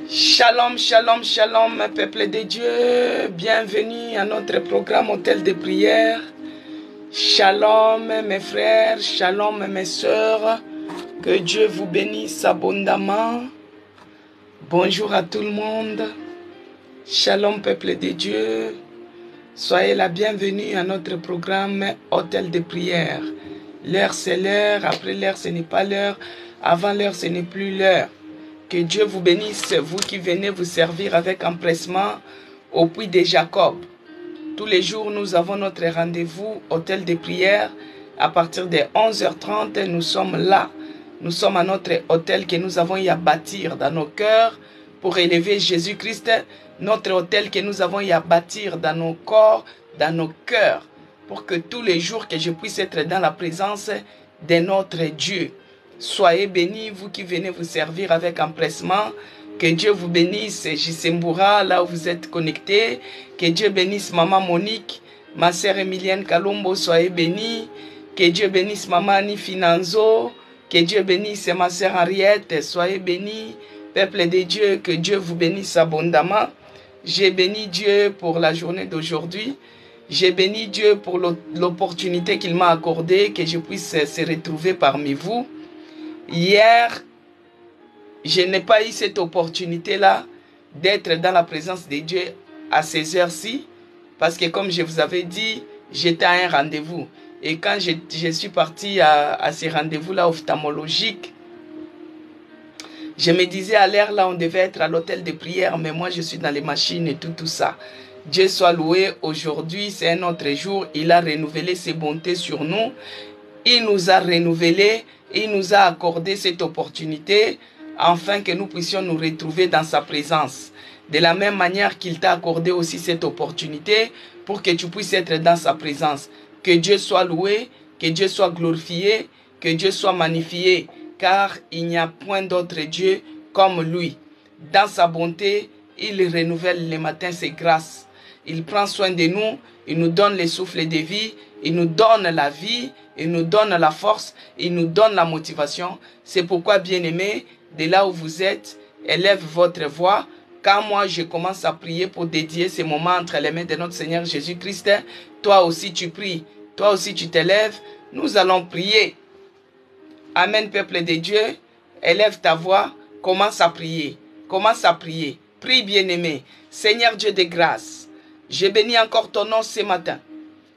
Shalom, shalom, shalom, peuple de Dieu. Bienvenue à notre programme Hôtel de prière. Shalom, mes frères, shalom, mes sœurs. Que Dieu vous bénisse abondamment. Bonjour à tout le monde. Shalom, peuple de Dieu. Soyez la bienvenue à notre programme Hôtel de prière. L'heure, c'est l'heure. Après l'heure, ce n'est pas l'heure. Avant l'heure, ce n'est plus l'heure. Que Dieu vous bénisse, vous qui venez vous servir avec empressement au puits de Jacob. Tous les jours, nous avons notre rendez-vous hôtel de prière. À partir de 11h30, nous sommes là. Nous sommes à notre hôtel que nous avons eu à bâtir dans nos cœurs pour élever Jésus-Christ. Notre hôtel que nous avons eu à bâtir dans nos corps, dans nos cœurs. Pour que tous les jours que je puisse être dans la présence de notre Dieu. Soyez bénis, vous qui venez vous servir avec empressement. Que Dieu vous bénisse, Jisemboura, là où vous êtes connectés. Que Dieu bénisse Maman Monique, ma sœur Emilienne Kalombo, soyez bénis. Que Dieu bénisse Maman Annie Finanzo. Que Dieu bénisse ma sœur Henriette, soyez bénis. Peuple de Dieu, que Dieu vous bénisse abondamment. J'ai béni Dieu pour la journée d'aujourd'hui. J'ai béni Dieu pour l'opportunité qu'il m'a accordée, que je puisse se retrouver parmi vous. Hier, je n'ai pas eu cette opportunité-là d'être dans la présence de Dieu à ces heures-ci, parce que comme je vous avais dit, j'étais à un rendez-vous. Et quand je suis parti à ces rendez-vous-là ophtalmologiques, je me disais à l'heure là, on devait être à l'hôtel de prière, mais moi je suis dans les machines et tout ça. Dieu soit loué, aujourd'hui c'est un autre jour, il a renouvelé ses bontés sur nous, il nous a renouvelé. Il nous a accordé cette opportunité afin que nous puissions nous retrouver dans sa présence. De la même manière qu'il t'a accordé aussi cette opportunité pour que tu puisses être dans sa présence. Que Dieu soit loué, que Dieu soit glorifié, que Dieu soit magnifié, car il n'y a point d'autre Dieu comme lui. Dans sa bonté, il renouvelle les matins ses grâces. Il prend soin de nous, il nous donne les souffles de vie, il nous donne la vie, il nous donne la force, il nous donne la motivation. C'est pourquoi, bien-aimés, de là où vous êtes, élève votre voix. Quand moi, je commence à prier pour dédier ces moments entre les mains de notre Seigneur Jésus-Christ, toi aussi tu pries, toi aussi tu t'élèves. Nous allons prier. Amen, peuple de Dieu. Élève ta voix, commence à prier. Commence à prier. Prie, bien-aimé. Seigneur Dieu de grâce, je bénis encore ton nom ce matin.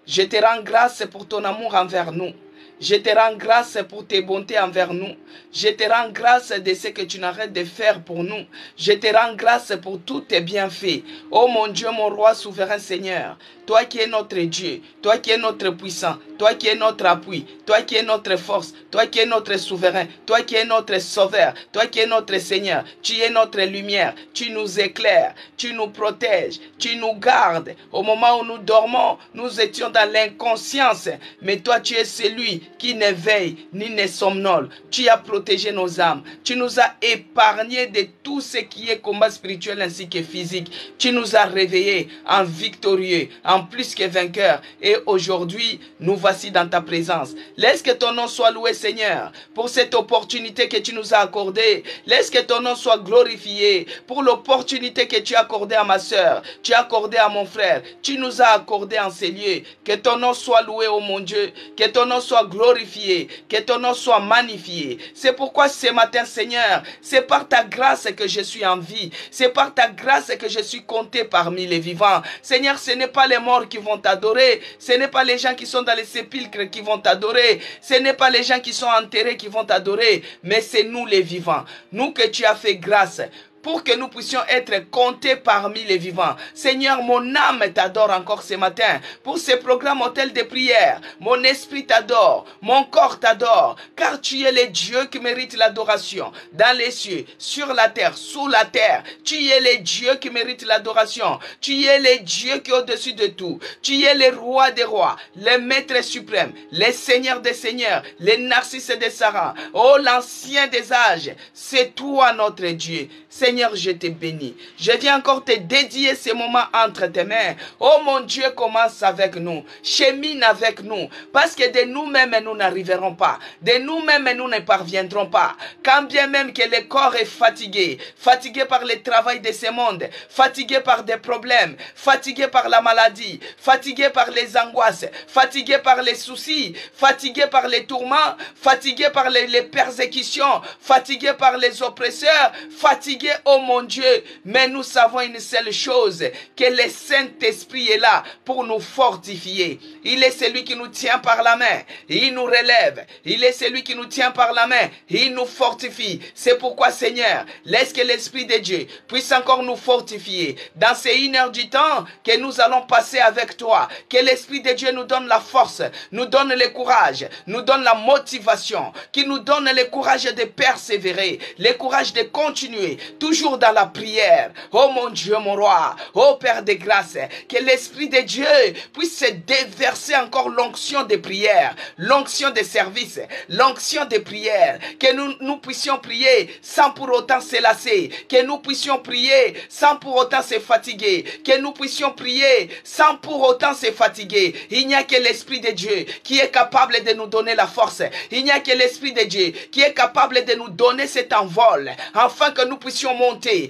Je te rends grâce pour ton amour envers nous. Je te rends grâce pour tes bontés envers nous. Je te rends grâce de ce que tu n'arrêtes de faire pour nous. Je te rends grâce pour tous tes bienfaits. Oh mon Dieu, mon roi souverain Seigneur, toi qui es notre Dieu, toi qui es notre puissant, toi qui es notre appui, toi qui es notre force, toi qui es notre souverain, toi qui es notre sauveur, toi qui es notre Seigneur, tu es notre lumière, tu nous éclaires, tu nous protèges, tu nous gardes. Au moment où nous dormons, nous étions dans l'inconscience, mais toi tu es celui qui ne veille ni ne somnole. Tu as protégé nos âmes, tu nous as épargnés de tout ce qui est combat spirituel ainsi que physique. Tu nous as réveillés en victorieux, en plus que vainqueurs, et aujourd'hui nous voici dans ta présence. Laisse que ton nom soit loué, Seigneur, pour cette opportunité que tu nous as accordée. Laisse que ton nom soit glorifié pour l'opportunité que tu as accordée à ma soeur, tu as accordé à mon frère, tu nous as accordé en ces lieux. Que ton nom soit loué, oh mon Dieu, que ton nom soit glorifié, que ton nom soit magnifié. C'est pourquoi ce matin, Seigneur, c'est par ta grâce que je suis en vie, c'est par ta grâce que je suis compté parmi les vivants. Seigneur, ce n'est pas les morts qui vont t'adorer, ce n'est pas les gens qui sont dans les sépulcres qui vont t'adorer, ce n'est pas les gens qui sont enterrés qui vont t'adorer, mais c'est nous les vivants, nous que tu as fait grâce pour que nous puissions être comptés parmi les vivants. Seigneur, mon âme t'adore encore ce matin pour ce programme hôtel de prière. Mon esprit t'adore, mon corps t'adore, car tu es le Dieu qui mérite l'adoration dans les cieux, sur la terre, sous la terre. Tu es le Dieu qui mérite l'adoration. Tu es le Dieu qui est au-dessus de tout. Tu es le roi des rois, le maître suprême, le seigneur des seigneurs, le narcisse des Sarah. Oh, l'ancien des âges, c'est toi notre Dieu. Seigneur, Seigneur, je te bénis. Je viens encore te dédier ces moments entre tes mains. Oh mon Dieu, commence avec nous. Chemine avec nous. Parce que de nous-mêmes, nous n'arriverons pas. De nous-mêmes, nous ne parviendrons pas. Quand bien même que le corps est fatigué, fatigué par le travail de ce monde, fatigué par des problèmes, fatigué par la maladie, fatigué par les angoisses, fatigué par les soucis, fatigué par les tourments, fatigué par les persécutions, fatigué par les oppresseurs, fatigué, oh mon Dieu. Mais nous savons une seule chose, que le Saint-Esprit est là pour nous fortifier. Il est celui qui nous tient par la main, il nous relève. Il est celui qui nous tient par la main, il nous fortifie. C'est pourquoi, Seigneur, laisse que l'Esprit de Dieu puisse encore nous fortifier dans ces 1 heure du temps que nous allons passer avec toi. Que l'Esprit de Dieu nous donne la force, nous donne le courage, nous donne la motivation, qui nous donne le courage de persévérer, le courage de continuer, toujours dans la prière. Oh mon Dieu, mon roi, oh Père de grâce, que l'Esprit de Dieu puisse se déverser encore l'onction de prière, l'onction de service, l'onction de prière, que nous puissions prier sans pour autant se lasser, que nous puissions prier sans pour autant se fatiguer, que nous puissions prier sans pour autant se fatiguer. Il n'y a que l'Esprit de Dieu qui est capable de nous donner la force. Il n'y a que l'Esprit de Dieu qui est capable de nous donner cet envol, afin que nous puissions monter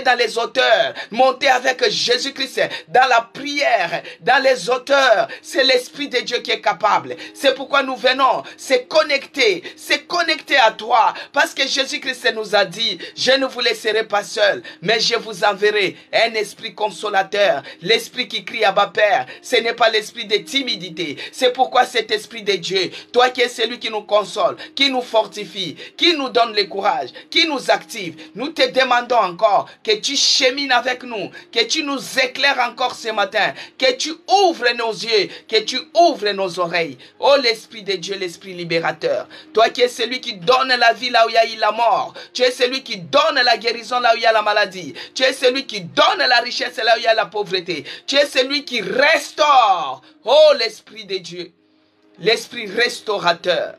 dans les hauteurs, monter avec Jésus-Christ dans la prière, dans les hauteurs. C'est l'Esprit de Dieu qui est capable. C'est pourquoi nous venons se connecter à toi, parce que Jésus-Christ nous a dit, je ne vous laisserai pas seul, mais je vous enverrai un esprit consolateur, l'esprit qui crie Abba Père. Ce n'est pas l'esprit de timidité. C'est pourquoi cet Esprit de Dieu, toi qui es celui qui nous console, qui nous fortifie, qui nous donne le courage, qui nous active, nous te demandons encore que tu chemines avec nous, que tu nous éclaires encore ce matin, que tu ouvres nos yeux, que tu ouvres nos oreilles. Oh l'Esprit de Dieu, l'Esprit libérateur, toi qui es celui qui donne la vie là où il y a eu la mort, tu es celui qui donne la guérison là où il y a la maladie, tu es celui qui donne la richesse là où il y a la pauvreté, tu es celui qui restaure. Oh l'Esprit de Dieu, l'Esprit restaurateur,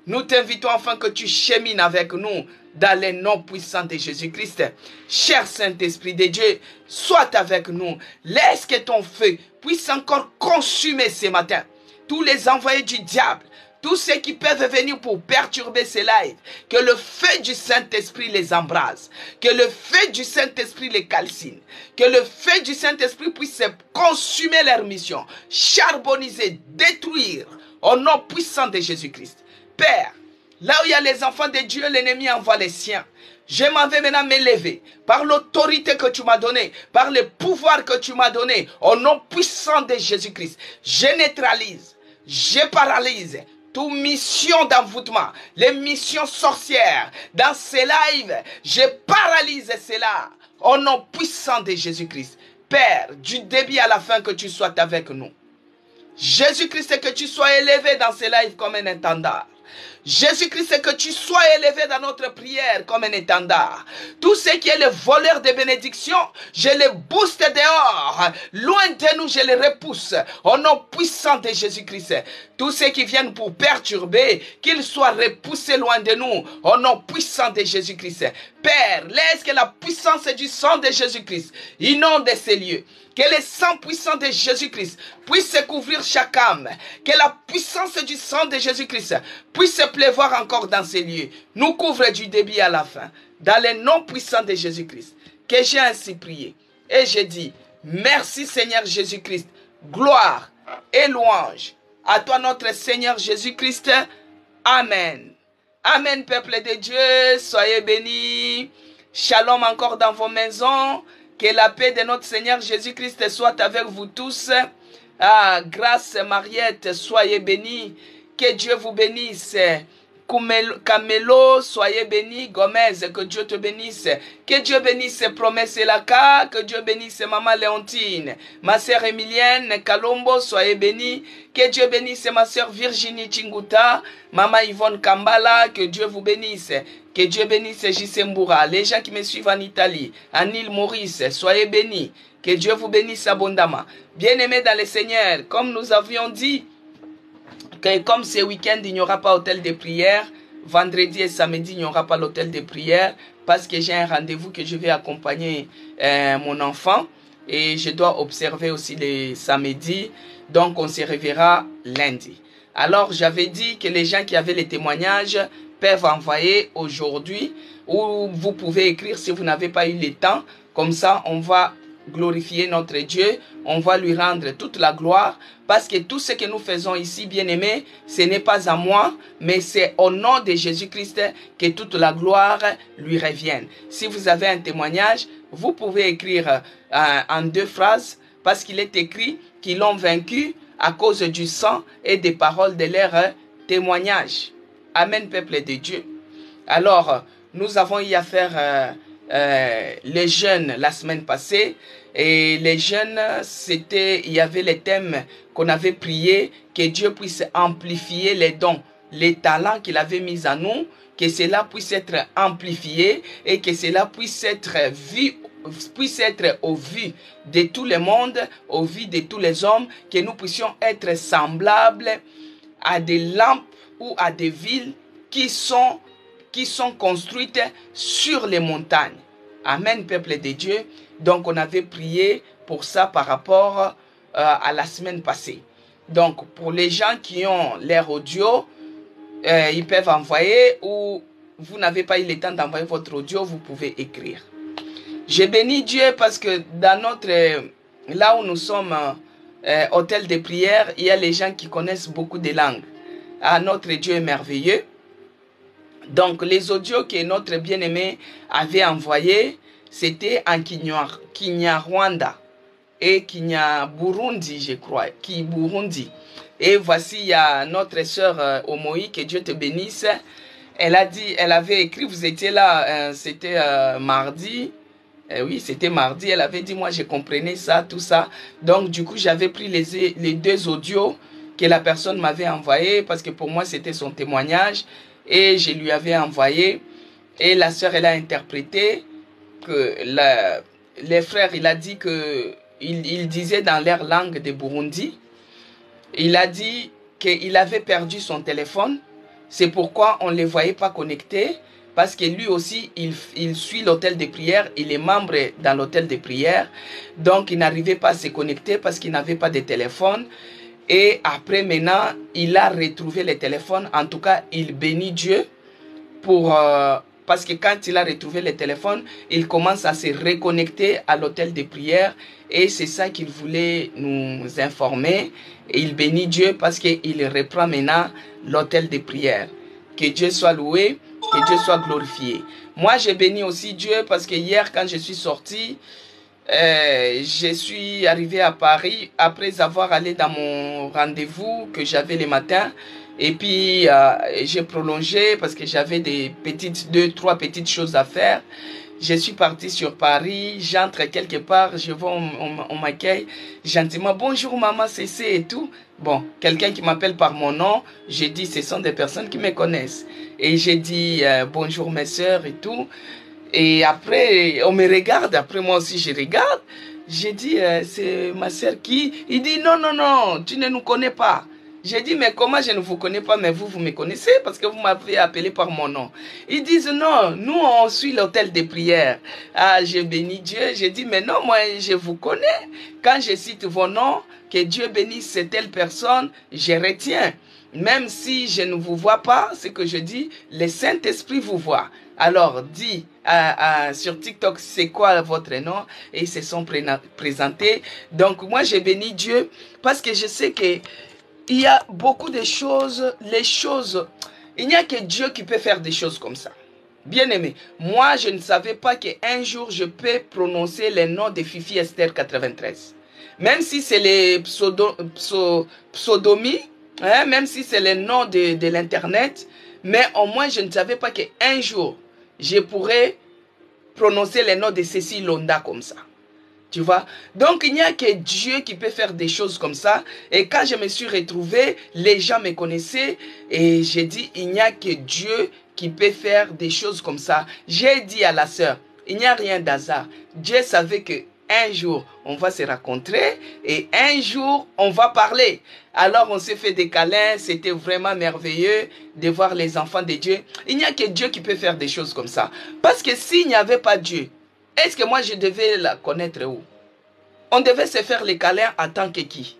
nous t'invitons afin que tu chemines avec nous dans les noms puissants de Jésus-Christ. Cher Saint-Esprit de Dieu, sois avec nous. Laisse que ton feu puisse encore consumer ce matin tous les envoyés du diable, tous ceux qui peuvent venir pour perturber ces lives. Que le feu du Saint-Esprit les embrase, que le feu du Saint-Esprit les calcine, que le feu du Saint-Esprit puisse consumer leur mission, charbonniser, détruire, au nom puissant de Jésus-Christ. Père, là où il y a les enfants de Dieu, l'ennemi envoie les siens. Je m'en vais maintenant m'élever par l'autorité que tu m'as donnée, par le pouvoir que tu m'as donné, au nom puissant de Jésus-Christ. Je neutralise, je paralyse toute mission d'envoûtement, les missions sorcières. Dans ces lives, je paralyse cela au nom puissant de Jésus-Christ. Père, du début à la fin, que tu sois avec nous. Jésus-Christ, que tu sois élevé dans ces lives comme un étendard. Jésus-Christ, que tu sois élevé dans notre prière comme un étendard. Tout ce qui est le voleur de bénédiction, je les booste dehors. Loin de nous, je les repousse. Au nom puissant de Jésus-Christ. Tous ceux qui viennent pour perturber, qu'ils soient repoussés loin de nous. Au nom puissant de Jésus-Christ. Père, laisse que la puissance du sang de Jésus-Christ inonde ces lieux. Que le sang puissant de Jésus-Christ puisse couvrir chaque âme. Que la puissance du sang de Jésus-Christ puisse pleuvoir encore dans ces lieux. Nous couvre du début à la fin. Dans le nom puissant de Jésus-Christ. Que j'ai ainsi prié. Et j'ai dit, merci Seigneur Jésus-Christ. Gloire et louange à toi notre Seigneur Jésus-Christ. Amen. Amen, peuple de Dieu. Soyez bénis. Shalom encore dans vos maisons. Que la paix de notre Seigneur Jésus-Christ soit avec vous tous. Ah, grâce Mariette, soyez bénis. Que Dieu vous bénisse. Camelo, soyez bénis. Gomez, que Dieu te bénisse. Que Dieu bénisse Promesse Elaka. Que Dieu bénisse Maman Léontine. Ma sœur Emilienne Kalombo, soyez bénis. Que Dieu bénisse ma sœur Virginie Chinguta. Maman Yvonne Kambala, que Dieu vous bénisse. Que Dieu bénisse J.C. Mboura. Les gens qui me suivent en Italie, en île Maurice, soyez bénis. Que Dieu vous bénisse abondamment. Bien-aimés dans le Seigneur, comme nous avions dit, que comme ce week-end, il n'y aura pas hôtel de prière, vendredi et samedi, il n'y aura pas l'hôtel de prière parce que j'ai un rendez-vous que je vais accompagner mon enfant et je dois observer aussi les samedis. Donc, on se reverra lundi. Alors, j'avais dit que les gens qui avaient les témoignages peuvent envoyer aujourd'hui ou vous pouvez écrire si vous n'avez pas eu le temps. Comme ça, on va glorifier notre Dieu, on va lui rendre toute la gloire parce que tout ce que nous faisons ici, bien-aimés, ce n'est pas à moi, mais c'est au nom de Jésus-Christ que toute la gloire lui revienne. Si vous avez un témoignage, vous pouvez écrire en 2 phrases parce qu'il est écrit qu'ils l'ont vaincu à cause du sang et des paroles de leur témoignage. Amen, peuple de Dieu. Alors, nous avons eu à faire les jeunes la semaine passée et les jeunes, il y avait les thèmes qu'on avait prié, que Dieu puisse amplifier les dons, les talents qu'il avait mis à nous, que cela puisse être amplifié et que cela puisse être vu, au vu de tout le monde, au vu de tous les hommes, que nous puissions être semblables à des lampes ou à des villes qui sont construites sur les montagnes. Amen, peuple de Dieu. Donc, on avait prié pour ça par rapport à la semaine passée. Donc, pour les gens qui ont l'air audio, ils peuvent envoyer ou vous n'avez pas eu le temps d'envoyer votre audio, vous pouvez écrire. Je bénis Dieu parce que dans là où nous sommes, hôtel de prière, il y a les gens qui connaissent beaucoup de langues. Ah, notre Dieu est merveilleux. Donc, les audios que notre bien-aimé avait envoyés, c'était en Kinyarwanda et Burundi, je crois, Burundi. Et voici, il y a notre sœur Omoï, que Dieu te bénisse. Elle avait écrit, vous étiez là, c'était mardi. Oui, c'était mardi. Elle avait dit, moi, je comprenais ça, tout ça. Donc, du coup, j'avais pris les 2 audios que la personne m'avait envoyés parce que pour moi, c'était son témoignage. Et je lui avais envoyé. Et la sœur, elle a interprété que les frères, il a dit que il disait dans leur langue de Burundi, il a dit qu'il avait perdu son téléphone. C'est pourquoi on ne les voyait pas connectés. Parce que lui aussi, il suit l'hôtel de prière. Il est membre dans l'hôtel de prière. Donc, il n'arrivait pas à se connecter parce qu'il n'avait pas de téléphone. Et après, maintenant, il a retrouvé le téléphone. En tout cas, il bénit Dieu parce que quand il a retrouvé le téléphone, il commence à se reconnecter à l'hôtel de prière. Et c'est ça qu'il voulait nous informer. Et il bénit Dieu parce qu'il reprend maintenant l'hôtel de prière. Que Dieu soit loué, que Dieu soit glorifié. Moi, j'ai béni aussi Dieu parce que hier, quand je suis sorti, je suis arrivé à Paris après avoir allé dans mon rendez-vous que j'avais le matin. Et puis, j'ai prolongé parce que j'avais 2-3 petites choses à faire. Je suis parti sur Paris, j'entre quelque part, je vois, on m'accueille gentiment. Bonjour maman, c'est et tout. Bon, quelqu'un qui m'appelle par mon nom, j'ai dit, ce sont des personnes qui me connaissent. Et j'ai dit, bonjour mes soeurs et tout. Et après, on me regarde, après moi aussi je regarde. J'ai dit, c'est ma soeur qui? Il dit, non, non, non, tu ne nous connais pas. J'ai dit, mais comment je ne vous connais pas, mais vous me connaissez parce que vous m'avez appelé par mon nom. Ils disent, non, nous, on suit l'hôtel de prière. Ah, j'ai béni Dieu. J'ai dit, mais non, moi, je vous connais. Quand je cite vos noms, que Dieu bénisse telle personne, je retiens. Même si je ne vous vois pas, ce que je dis, le Saint-Esprit vous voit. Alors, dis sur TikTok, c'est quoi votre nom? Et ils se sont présentés. Donc, moi, j'ai béni Dieu parce que je sais que il y a beaucoup de choses, il n'y a que Dieu qui peut faire des choses comme ça. Bien aimé, moi je ne savais pas qu'un jour je peux prononcer le nom de Fifi Esther 93. Même si c'est les pseudonymes, hein, même si c'est le nom de l'internet, mais au moins je ne savais pas qu'un jour je pourrais prononcer le nom de Cécile Londa comme ça. Tu vois? Donc, il n'y a que Dieu qui peut faire des choses comme ça. Et quand je me suis retrouvé, les gens me connaissaient. Et j'ai dit, il n'y a que Dieu qui peut faire des choses comme ça. J'ai dit à la sœur, il n'y a rien d'hasard. Dieu savait que un jour, on va se rencontrer et un jour, on va parler. Alors, on s'est fait des câlins. C'était vraiment merveilleux de voir les enfants de Dieu. Il n'y a que Dieu qui peut faire des choses comme ça. Parce que s'il n'y avait pas Dieu, est-ce que moi, je devais la connaître où? On devait se faire les câlins en tant que qui?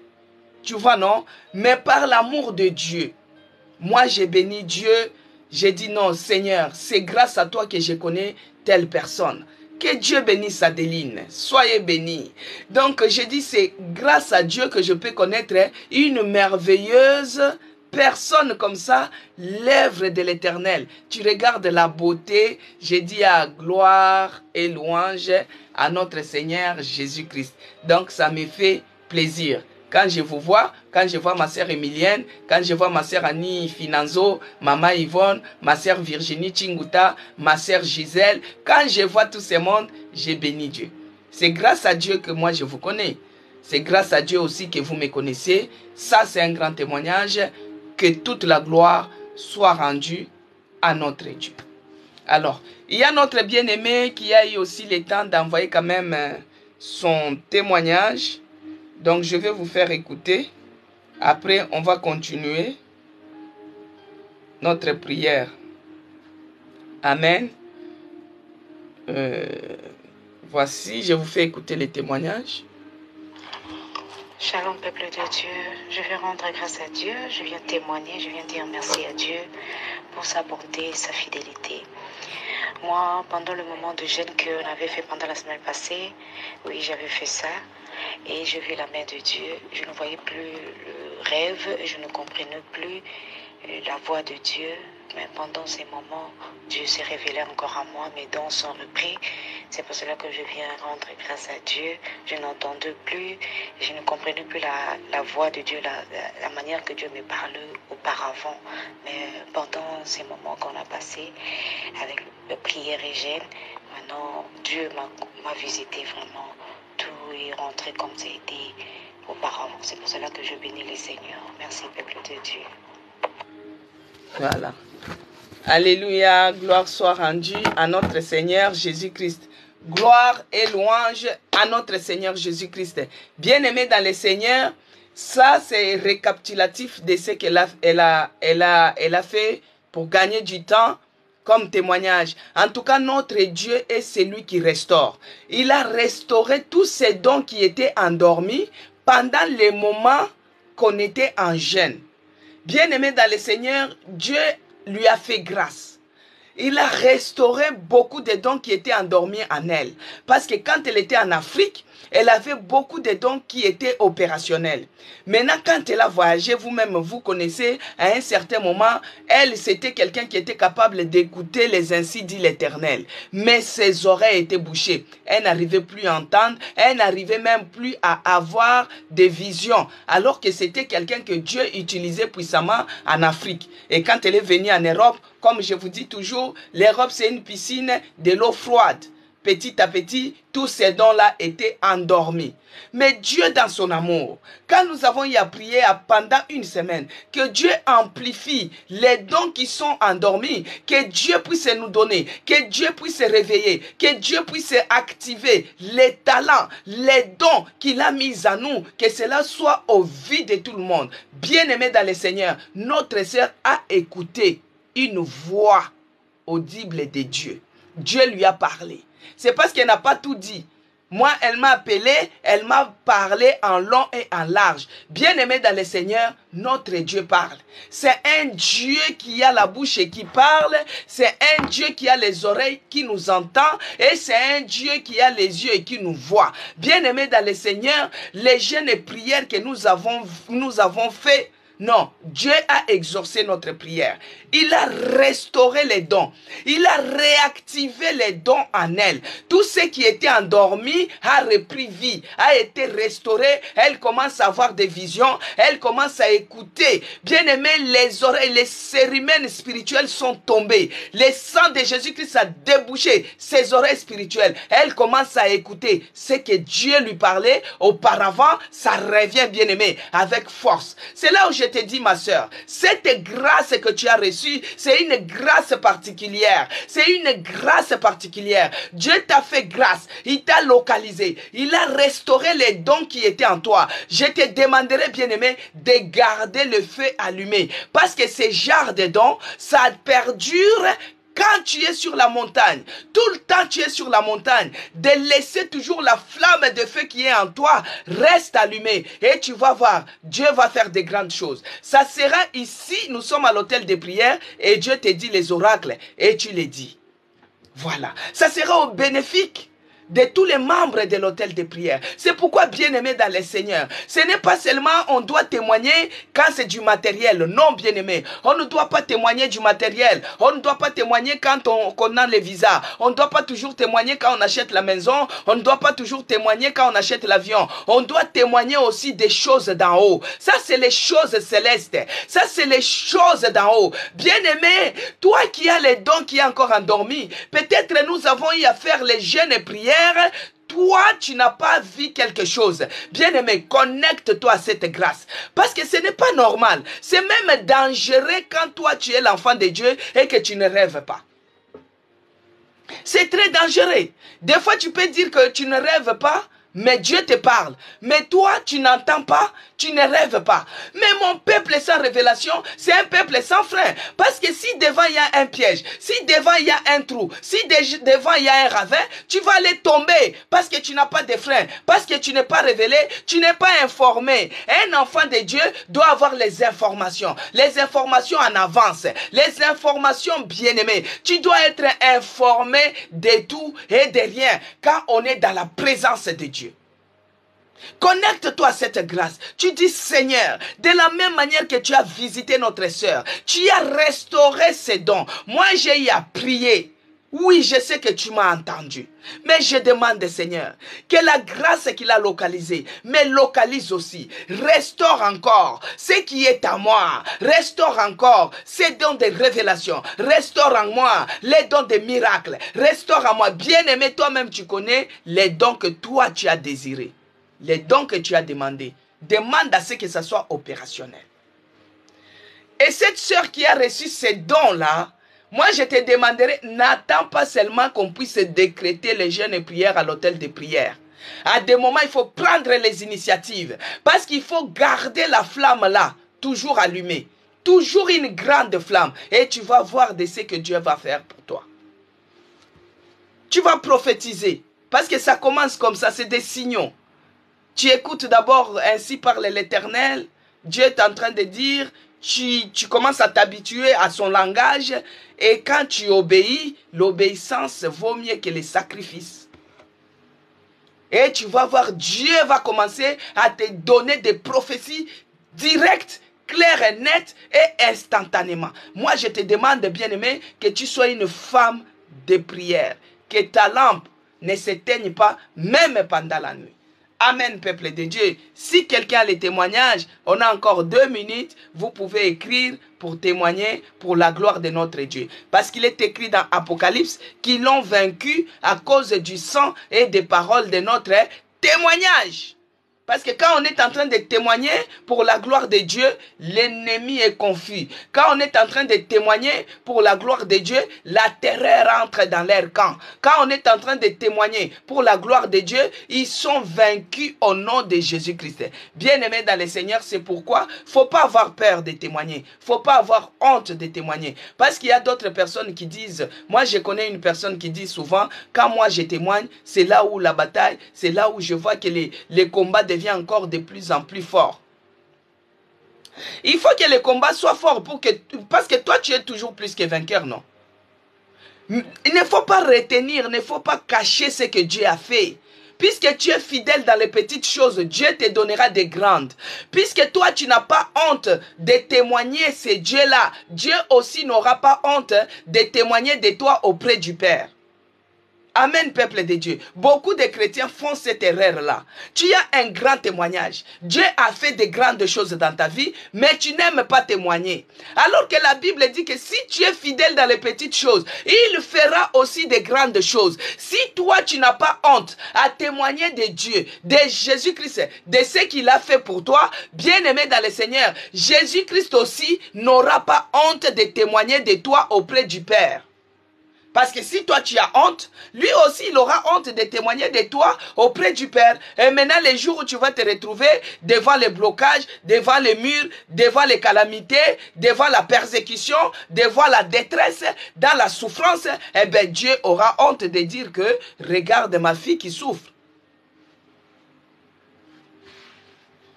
Tu vois, non? Mais par l'amour de Dieu, moi, j'ai béni Dieu. J'ai dit non, Seigneur, c'est grâce à toi que je connais telle personne. Que Dieu bénisse Adeline. Soyez bénis. Donc, j'ai dit, c'est grâce à Dieu que je peux connaître une merveilleuse personne comme ça, l'œuvre de l'Éternel. Tu regardes la beauté. J'ai dit à gloire et louange à notre Seigneur Jésus-Christ. Donc, ça me fait plaisir. Quand je vous vois, quand je vois ma sœur Emilienne, quand je vois ma sœur Annie Finanzo, maman Yvonne, ma sœur Virginie Chinguta, ma sœur Gisèle, quand je vois tout ce monde, j'ai béni Dieu. C'est grâce à Dieu que moi je vous connais. C'est grâce à Dieu aussi que vous me connaissez. Ça, c'est un grand témoignage. Que toute la gloire soit rendue à notre Dieu. Alors, il y a notre bien-aimé qui a eu aussi le temps d'envoyer quand même son témoignage. Donc, je vais vous faire écouter. Après, on va continuer notre prière. Amen. Voici, je vous fais écouter les témoignages. Shalom, peuple de Dieu. Je vais rendre grâce à Dieu. Je viens témoigner, je viens dire merci à Dieu pour sa bonté et sa fidélité. Moi, pendant le moment de jeûne qu'on avait fait pendant la semaine passée, oui, j'avais fait ça. Et je vis la main de Dieu. Je ne voyais plus le rêve, je ne comprenais plus la voix de Dieu. Mais pendant ces moments, Dieu s'est révélé encore à moi, mes dons sont repris. C'est pour cela que je viens rendre grâce à Dieu. Je n'entendais plus, je ne comprenais plus la voix de Dieu, la manière que Dieu me parlait auparavant. Mais pendant ces moments qu'on a passés avec la prière et jeûne, maintenant Dieu m'a visité vraiment. Tout est rentré comme ça a été auparavant. C'est pour cela que je bénis le Seigneur. Merci, peuple de Dieu. Voilà. Alléluia. Gloire soit rendue à notre Seigneur Jésus-Christ. Gloire et louange à notre Seigneur Jésus-Christ. Bien-aimé dans le Seigneur, ça c'est récapitulatif de ce qu'elle a fait pour gagner du temps. Comme témoignage. En tout cas, notre Dieu est celui qui restaure. Il a restauré tous ces dons qui étaient endormis pendant les moments qu'on était en jeûne. Bien-aimé dans le Seigneur, Dieu lui a fait grâce. Il a restauré beaucoup de dons qui étaient endormis en elle. Parce que quand elle était en Afrique, elle avait beaucoup de dons qui étaient opérationnels. Maintenant, quand elle a voyagé, vous-même, vous connaissez, à un certain moment, elle, c'était quelqu'un qui était capable d'écouter les ainsi dit l'Éternel. Mais ses oreilles étaient bouchées. Elle n'arrivait plus à entendre. Elle n'arrivait même plus à avoir des visions. Alors que c'était quelqu'un que Dieu utilisait puissamment en Afrique. Et quand elle est venue en Europe, comme je vous dis toujours, l'Europe, c'est une piscine de l'eau froide. Petit à petit, tous ces dons-là étaient endormis. Mais Dieu, dans son amour, quand nous avons y à prier pendant une semaine, que Dieu amplifie les dons qui sont endormis, que Dieu puisse nous donner, que Dieu puisse réveiller, que Dieu puisse activer les talents, les dons qu'il a mis à nous, que cela soit au vie de tout le monde. Bien-aimé dans le Seigneur, notre sœur a écouté une voix audible de Dieu. Dieu lui a parlé. C'est parce qu'elle n'a pas tout dit. Moi, elle m'a appelé, elle m'a parlé en long et en large. Bien-aimé dans le Seigneur, notre Dieu parle. C'est un Dieu qui a la bouche et qui parle. C'est un Dieu qui a les oreilles qui nous entend. Et c'est un Dieu qui a les yeux et qui nous voit. Bien-aimé dans le Seigneur, les jeûnes et prières que nous avons fait, non, Dieu a exaucé notre prière. Il a restauré les dons. Il a réactivé les dons en elle. Tout ce qui était endormi a repris vie, a été restauré. Elle commence à avoir des visions. Elle commence à écouter. Bien aimé, les oreilles, les cérimènes spirituels sont tombés. Le sang de Jésus-Christ a débouché ses oreilles spirituelles. Elle commence à écouter ce que Dieu lui parlait auparavant. Ça revient, bien aimé, avec force. C'est là où je je te dis, ma sœur, cette grâce que tu as reçue, c'est une grâce particulière. C'est une grâce particulière. Dieu t'a fait grâce. Il t'a localisé. Il a restauré les dons qui étaient en toi. Je te demanderai, bien-aimé, de garder le feu allumé. Parce que ces genres de dons, ça perdure quand tu es sur la montagne. Tout le temps tu es sur la montagne. De laisser toujours la flamme de feu qui est en toi reste allumée. Et tu vas voir, Dieu va faire de grandes choses. Ça sera ici, nous sommes à l'hôtel de prière et Dieu te dit les oracles et tu les dis. Voilà. Ça sera au bénéfique de tous les membres de l'hôtel de prière. C'est pourquoi, bien-aimé dans le Seigneur, ce n'est pas seulement on doit témoigner quand c'est du matériel. Non, bien-aimé, on ne doit pas témoigner du matériel. On ne doit pas témoigner quand on a le visa. On ne doit pas toujours témoigner quand on achète la maison. On ne doit pas toujours témoigner quand on achète l'avion. On doit témoigner aussi des choses d'en haut. Ça, c'est les choses célestes. Ça, c'est les choses d'en haut. Bien-aimé, toi qui as les dons qui est encore endormi, peut-être nous avons eu à faire les jeûnes et prières. Toi, tu n'as pas vu quelque chose. Bien-aimé, connecte-toi à cette grâce. Parce que ce n'est pas normal. C'est même dangereux quand toi, tu es l'enfant de Dieu et que tu ne rêves pas. C'est très dangereux. Des fois, tu peux dire que tu ne rêves pas, mais Dieu te parle. Mais toi, tu n'entends pas, tu ne rêves pas. Mais mon peuple sans révélation, c'est un peuple sans frein. Parce que si devant il y a un piège, si devant il y a un trou, si devant il y a un ravin, tu vas aller tomber parce que tu n'as pas de frein, parce que tu n'es pas révélé, tu n'es pas informé. Un enfant de Dieu doit avoir les informations en avance, les informations bien-aimées. Tu dois être informé de tout et de rien quand on est dans la présence de Dieu. Connecte-toi à cette grâce. Tu dis, Seigneur, de la même manière que tu as visité notre sœur, tu as restauré ses dons. Moi, j'ai eu à prier. Oui, je sais que tu m'as entendu. Mais je demande, Seigneur, que la grâce qu'il a localisée me localise aussi. Restaure encore ce qui est à moi. Restaure encore ces dons de révélation. Restaure en moi les dons de miracles. Restaure en moi. Bien-aimé, toi-même, tu connais les dons que toi, tu as désirés. Les dons que tu as demandés. Demande à ce que ça soit opérationnel. Et cette sœur qui a reçu ces dons-là, moi je te demanderai, n'attends pas seulement qu'on puisse décréter les jeûnes et prières à l'hôtel de prière. À des moments, il faut prendre les initiatives. Parce qu'il faut garder la flamme là, toujours allumée. Toujours une grande flamme. Et tu vas voir de ce que Dieu va faire pour toi. Tu vas prophétiser. Parce que ça commence comme ça, c'est des signaux. Tu écoutes d'abord, ainsi parle l'Éternel. Dieu est en train de dire, tu commences à t'habituer à son langage. Et quand tu obéis, l'obéissance vaut mieux que les sacrifices. Et tu vas voir, Dieu va commencer à te donner des prophéties directes, claires et nettes et instantanément. Moi, je te demande, bien-aimé, que tu sois une femme de prière. Que ta lampe ne s'éteigne pas, même pendant la nuit. Amen, peuple de Dieu. Si quelqu'un a les témoignages, on a encore 2 minutes. Vous pouvez écrire pour témoigner pour la gloire de notre Dieu. Parce qu'il est écrit dans Apocalypse qu'ils l'ont vaincu à cause du sang et des paroles de notre témoignage. Parce que quand on est en train de témoigner pour la gloire de Dieu, l'ennemi est confus. Quand on est en train de témoigner pour la gloire de Dieu, la terreur entre dans leur camp. Quand on est en train de témoigner pour la gloire de Dieu, ils sont vaincus au nom de Jésus-Christ. Bien-aimés dans le Seigneur, c'est pourquoi il ne faut pas avoir peur de témoigner. Il ne faut pas avoir honte de témoigner. Parce qu'il y a d'autres personnes qui disent, moi je connais une personne qui dit souvent, quand moi je témoigne, c'est là où la bataille, c'est là où je vois que les combats devient encore de plus en plus fort. Il faut que le combat soit fort parce que toi tu es toujours plus que vainqueur, non? Il ne faut pas retenir, il ne faut pas cacher ce que Dieu a fait. Puisque tu es fidèle dans les petites choses, Dieu te donnera des grandes. Puisque toi, tu n'as pas honte de témoigner ces dieux-là, Dieu aussi n'aura pas honte de témoigner de toi auprès du Père. Amen, peuple de Dieu. Beaucoup de chrétiens font cette erreur-là. Tu as un grand témoignage. Dieu a fait de grandes choses dans ta vie, mais tu n'aimes pas témoigner. Alors que la Bible dit que si tu es fidèle dans les petites choses, il fera aussi de grandes choses. Si toi, tu n'as pas honte à témoigner de Dieu, de Jésus-Christ, de ce qu'il a fait pour toi, bien-aimé dans le Seigneur, Jésus-Christ aussi n'aura pas honte de témoigner de toi auprès du Père. Parce que si toi tu as honte, lui aussi il aura honte de témoigner de toi auprès du Père. Et maintenant les jours où tu vas te retrouver devant les blocages, devant les murs, devant les calamités, devant la persécution, devant la détresse, dans la souffrance, eh bien Dieu aura honte de dire que regarde ma fille qui souffre.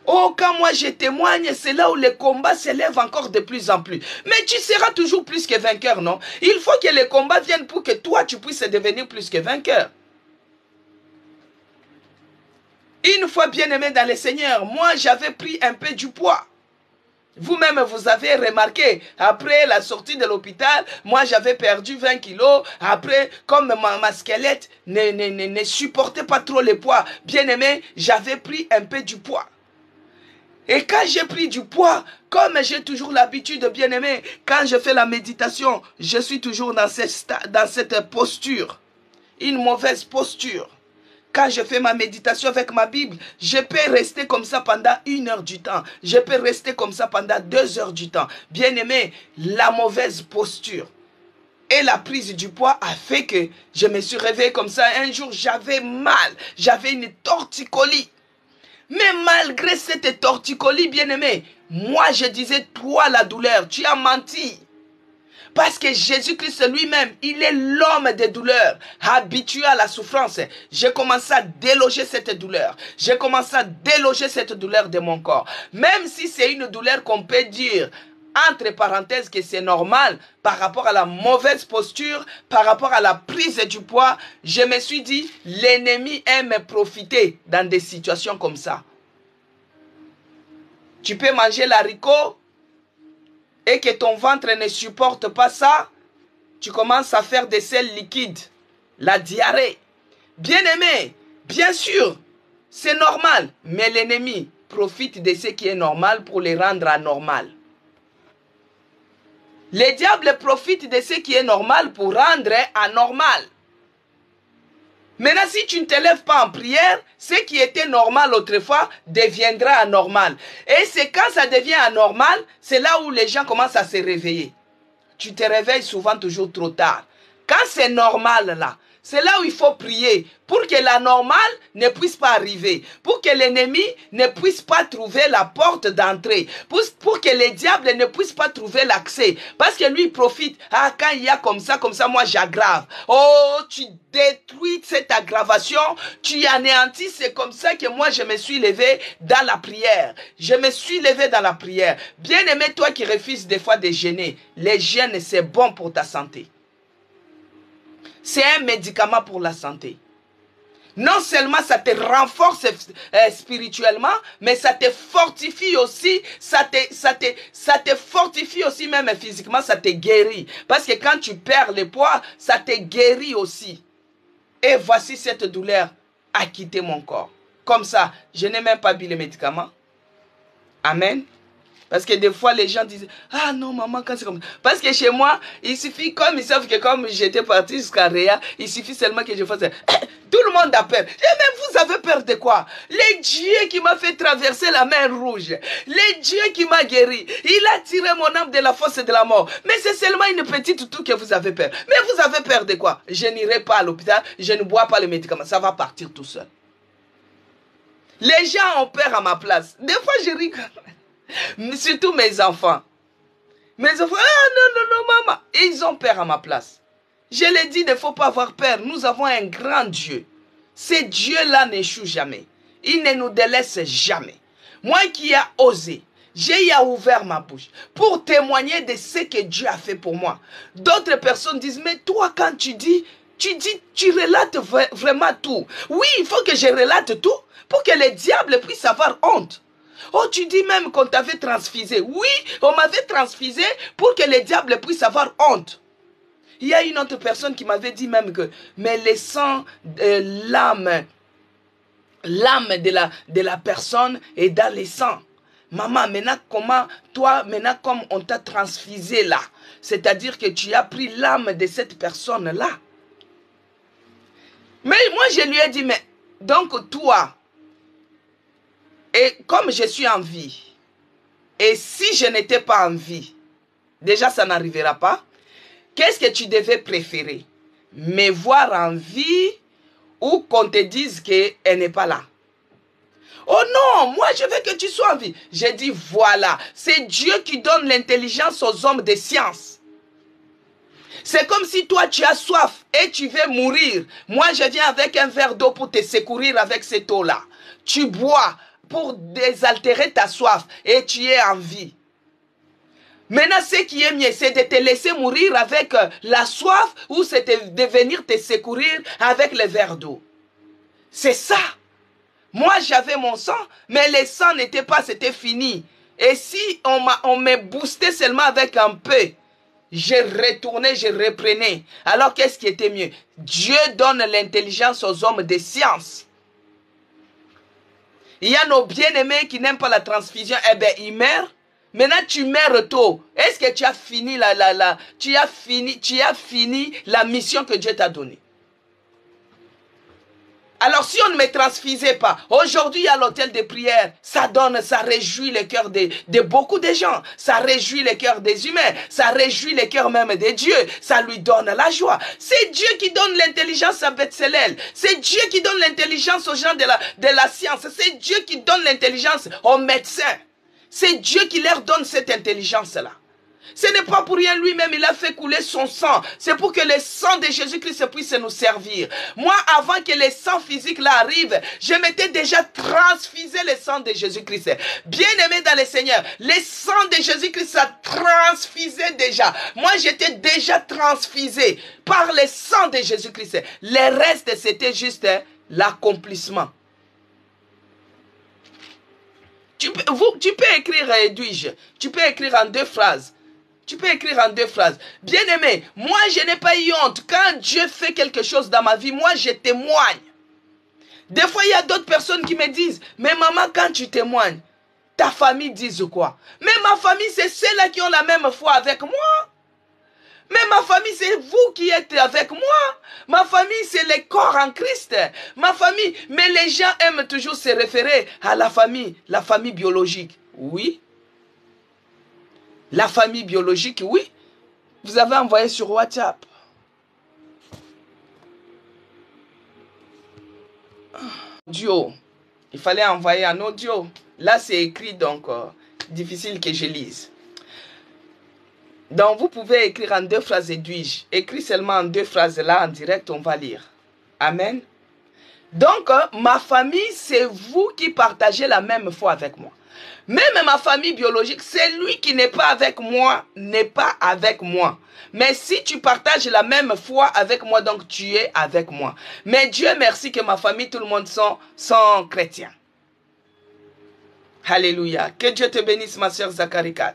Oh, quand moi je témoigne, c'est là où le combat s'élève encore de plus en plus. Mais tu seras toujours plus que vainqueur, non? Il faut que le combat vienne pour que toi, tu puisses devenir plus que vainqueur. Une fois bien aimé dans le Seigneur, moi j'avais pris un peu du poids. Vous-même, vous avez remarqué, après la sortie de l'hôpital, moi j'avais perdu 20 kilos. Après, comme ma squelette ne supportait pas trop le poids, bien aimé, j'avais pris un peu du poids. Et quand j'ai pris du poids, comme j'ai toujours l'habitude de bien aimer, quand je fais la méditation, je suis toujours dans cette posture. Une mauvaise posture. Quand je fais ma méditation avec ma Bible, je peux rester comme ça pendant 1 heure du temps. Je peux rester comme ça pendant 2 heures du temps. Bien aimé, la mauvaise posture et la prise du poids a fait que je me suis réveillé comme ça. Un jour, j'avais mal. J'avais une torticolis. Mais malgré cette torticolis, bien-aimé, moi je disais, toi la douleur, tu as menti. Parce que Jésus-Christ lui-même, il est l'homme des douleurs, habitué à la souffrance. J'ai commencé à déloger cette douleur. J'ai commencé à déloger cette douleur de mon corps. Même si c'est une douleur qu'on peut dire, entre parenthèses, que c'est normal par rapport à la mauvaise posture, par rapport à la prise du poids, je me suis dit, l'ennemi aime profiter dans des situations comme ça. Tu peux manger l'haricot et que ton ventre ne supporte pas ça, tu commences à faire des selles liquides, la diarrhée. Bien aimé, bien sûr, c'est normal, mais l'ennemi profite de ce qui est normal pour les rendre anormal. Le diable profite de ce qui est normal pour rendre anormal. Maintenant, si tu ne te lèves pas en prière, ce qui était normal autrefois deviendra anormal. Et c'est quand ça devient anormal, c'est là où les gens commencent à se réveiller. Tu te réveilles souvent toujours trop tard. Quand c'est normal là, c'est là où il faut prier pour que la normale ne puisse pas arriver, pour que l'ennemi ne puisse pas trouver la porte d'entrée, pour que les diables ne puissent pas trouver l'accès. Parce que lui, il profite. Ah, quand il y a comme ça, moi j'aggrave. Oh, tu détruis cette aggravation, tu anéantis. C'est comme ça que moi je me suis levé dans la prière. Je me suis levé dans la prière. Bien aimé, toi qui refuses des fois de jeûner, les jeûnes c'est bon pour ta santé. C'est un médicament pour la santé. Non seulement ça te renforce spirituellement, mais ça te fortifie aussi, ça te fortifie aussi même physiquement, ça te guérit. Parce que quand tu perds le poids, ça te guérit aussi. Et voici cette douleur a quitté mon corps. Comme ça, je n'ai même pas bu les médicaments. Amen. Parce que des fois, les gens disent, ah non, maman, quand c'est comme ça. Parce que chez moi, il suffit, comme ils savent que comme j'étais parti jusqu'à Réa, il suffit seulement que je fasse ça. Tout le monde a peur. Et même vous avez peur de quoi? Le Dieu qui m'a fait traverser la mer Rouge, le Dieu qui m'a guéri, il a tiré mon âme de la fosse de la mort. Mais c'est seulement une petite toux que vous avez peur. Mais vous avez peur de quoi? Je n'irai pas à l'hôpital, je ne bois pas les médicaments. Ça va partir tout seul. Les gens ont peur à ma place. Des fois, je rigole. Surtout mes enfants. Mes enfants, ah non, maman. Ils ont peur à ma place. Je l'ai dit, il ne faut pas avoir peur. Nous avons un grand Dieu. Ce Dieu-là n'échoue jamais. Il ne nous délaisse jamais. Moi qui ai osé, j'ai ouvert ma bouche pour témoigner de ce que Dieu a fait pour moi. D'autres personnes disent, mais toi quand tu relates vraiment tout. Oui, il faut que je relate tout pour que les diables puissent avoir honte. Oh, tu dis même qu'on t'avait transfusé. Oui, on m'avait transfusé pour que les diables puissent avoir honte. Il y a une autre personne qui m'avait dit même que, mais le sang, l'âme de la personne est dans le sang. Maman, maintenant, comment, toi, maintenant, comme on t'a transfusé là, c'est-à-dire que tu as pris l'âme de cette personne-là. Mais moi, je lui ai dit, mais, donc toi, et comme je suis en vie, et si je n'étais pas en vie, déjà ça n'arrivera pas, qu'est-ce que tu devais préférer? Me voir en vie ou qu'on te dise qu'elle n'est pas là? Oh non, moi je veux que tu sois en vie. J'ai dit voilà, c'est Dieu qui donne l'intelligence aux hommes de science. C'est comme si toi tu as soif et tu veux mourir. Moi je viens avec un verre d'eau pour te secourir avec cette eau-là. Tu bois pour désaltérer ta soif et tu es en vie. Maintenant, ce qui est mieux, c'est de te laisser mourir avec la soif ou c'est de venir te secourir avec le verre d'eau. C'est ça. Moi, j'avais mon sang, mais le sang n'était pas, c'était fini. Et si on me boostait seulement avec un peu, je retournais, je reprenais. Alors, qu'est-ce qui était mieux? Dieu donne l'intelligence aux hommes de science. Il y a nos bien-aimés qui n'aiment pas la transfusion, eh bien, ils meurent. Maintenant, tu meurs tôt. Est-ce que tu as fini tu as fini la mission que Dieu t'a donnée? Alors, si on ne me transfusait pas, aujourd'hui à l'hôtel de prière, ça réjouit le cœur de beaucoup de gens. Ça réjouit le cœur des humains. Ça réjouit le cœur même de Dieu. Ça lui donne la joie. C'est Dieu qui donne l'intelligence à Bethsélel. C'est Dieu qui donne l'intelligence aux gens de la science. C'est Dieu qui donne l'intelligence aux médecins. C'est Dieu qui leur donne cette intelligence-là. Ce n'est pas pour rien lui-même, il a fait couler son sang. C'est pour que le sang de Jésus-Christ puisse nous servir. Moi, avant que le sang physique là arrive, je m'étais déjà transfusé le sang de Jésus-Christ. Bien-aimé dans le Seigneur, le sang de Jésus-Christ ça transfusé déjà. Moi, j'étais déjà transfusé par le sang de Jésus-Christ. Le reste, c'était juste l'accomplissement. Tu peux écrire, Edwige, tu peux écrire en 2 phrases. Tu peux écrire en 2 phrases. Bien-aimé, moi je n'ai pas eu honte. Quand Dieu fait quelque chose dans ma vie, moi je témoigne. Des fois, il y a d'autres personnes qui me disent, mais maman, quand tu témoignes, ta famille dit quoi? Mais ma famille, c'est ceux-là qui ont la même foi avec moi. Mais ma famille, c'est vous qui êtes avec moi. Ma famille, c'est le corps en Christ. Ma famille, mais les gens aiment toujours se référer à la famille biologique. Oui. La famille biologique, oui. Vous avez envoyé sur WhatsApp. Audio. Il fallait envoyer un audio. Là, c'est écrit, donc difficile que je lise. Donc, vous pouvez écrire en 2 phrases, Edwige. Écris seulement en 2 phrases là, en direct, on va lire. Amen. Donc, ma famille, c'est vous qui partagez la même foi avec moi. Même ma famille biologique, c'est lui qui n'est pas avec moi, n'est pas avec moi. Mais si tu partages la même foi avec moi, donc tu es avec moi. Mais Dieu merci que ma famille, tout le monde sont chrétiens. Alléluia. Que Dieu te bénisse, ma soeur Zacharikat.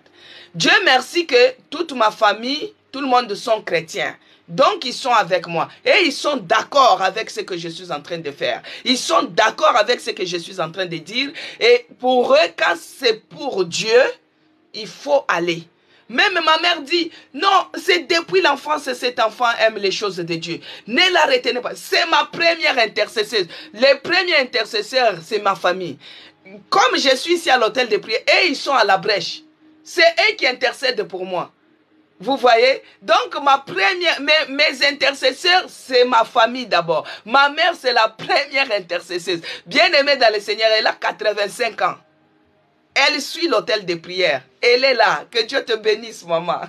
Dieu merci que toute ma famille, tout le monde sont chrétiens. Donc, ils sont avec moi. Et ils sont d'accord avec ce que je suis en train de faire. Ils sont d'accord avec ce que je suis en train de dire. Et pour eux, quand c'est pour Dieu, il faut aller. Même ma mère dit, non, c'est depuis l'enfance, cet enfant aime les choses de Dieu. Ne la retenez pas. C'est ma première intercesseuse. Les premiers intercesseurs, c'est ma famille. Comme je suis ici à l'hôtel de prière, et ils sont à la brèche. C'est eux qui intercèdent pour moi. Vous voyez? Donc, mes intercesseurs, c'est ma famille d'abord. Ma mère, c'est la première intercesseuse. Bien-aimée dans le Seigneur, elle a 85 ans. Elle suit l'hôtel de prière. Elle est là. Que Dieu te bénisse, maman.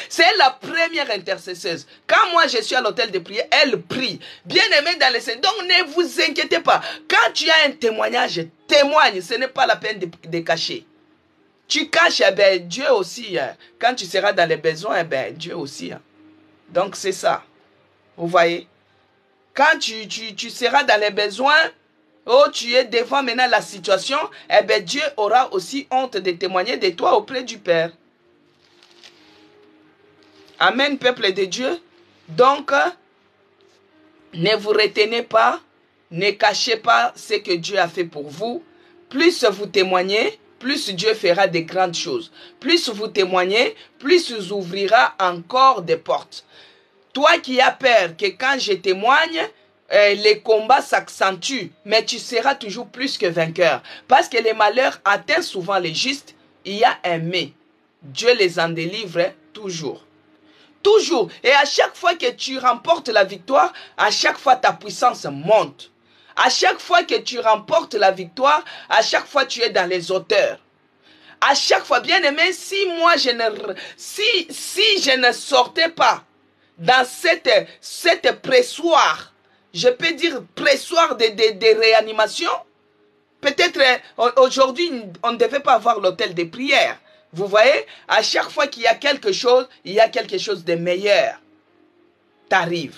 C'est la première intercesseuse. Quand moi, je suis à l'hôtel de prière, elle prie. Bien-aimée dans le Seigneur. Donc, ne vous inquiétez pas. Quand tu as un témoignage, témoigne. Ce n'est pas la peine de cacher. Tu caches, eh ben, Dieu aussi. Quand tu seras dans les besoins, eh ben, Dieu aussi. Donc, c'est ça. Vous voyez? Quand tu seras dans les besoins, oh, tu es devant maintenant la situation, eh ben, Dieu aura aussi honte de témoigner de toi auprès du Père. Amen, peuple de Dieu. Donc, ne vous retenez pas, ne cachez pas ce que Dieu a fait pour vous. Plus vous témoignez, plus Dieu fera de grandes choses. Plus vous témoignez, plus il ouvrira encore des portes. Toi qui as peur que quand je témoigne, les combats s'accentuent, mais tu seras toujours plus que vainqueur. Parce que les malheurs atteignent souvent les justes, il y a un mais. Dieu les en délivre toujours. Toujours. Et à chaque fois que tu remportes la victoire, à chaque fois ta puissance monte. À chaque fois que tu remportes la victoire, à chaque fois tu es dans les hauteurs. À chaque fois, bien aimé, si je ne sortais pas dans cette pressoir, je peux dire pressoir de réanimation, peut-être aujourd'hui on ne devait pas avoir l'hôtel des prières. Vous voyez, à chaque fois qu'il y a quelque chose, il y a quelque chose de meilleur. T'arrives.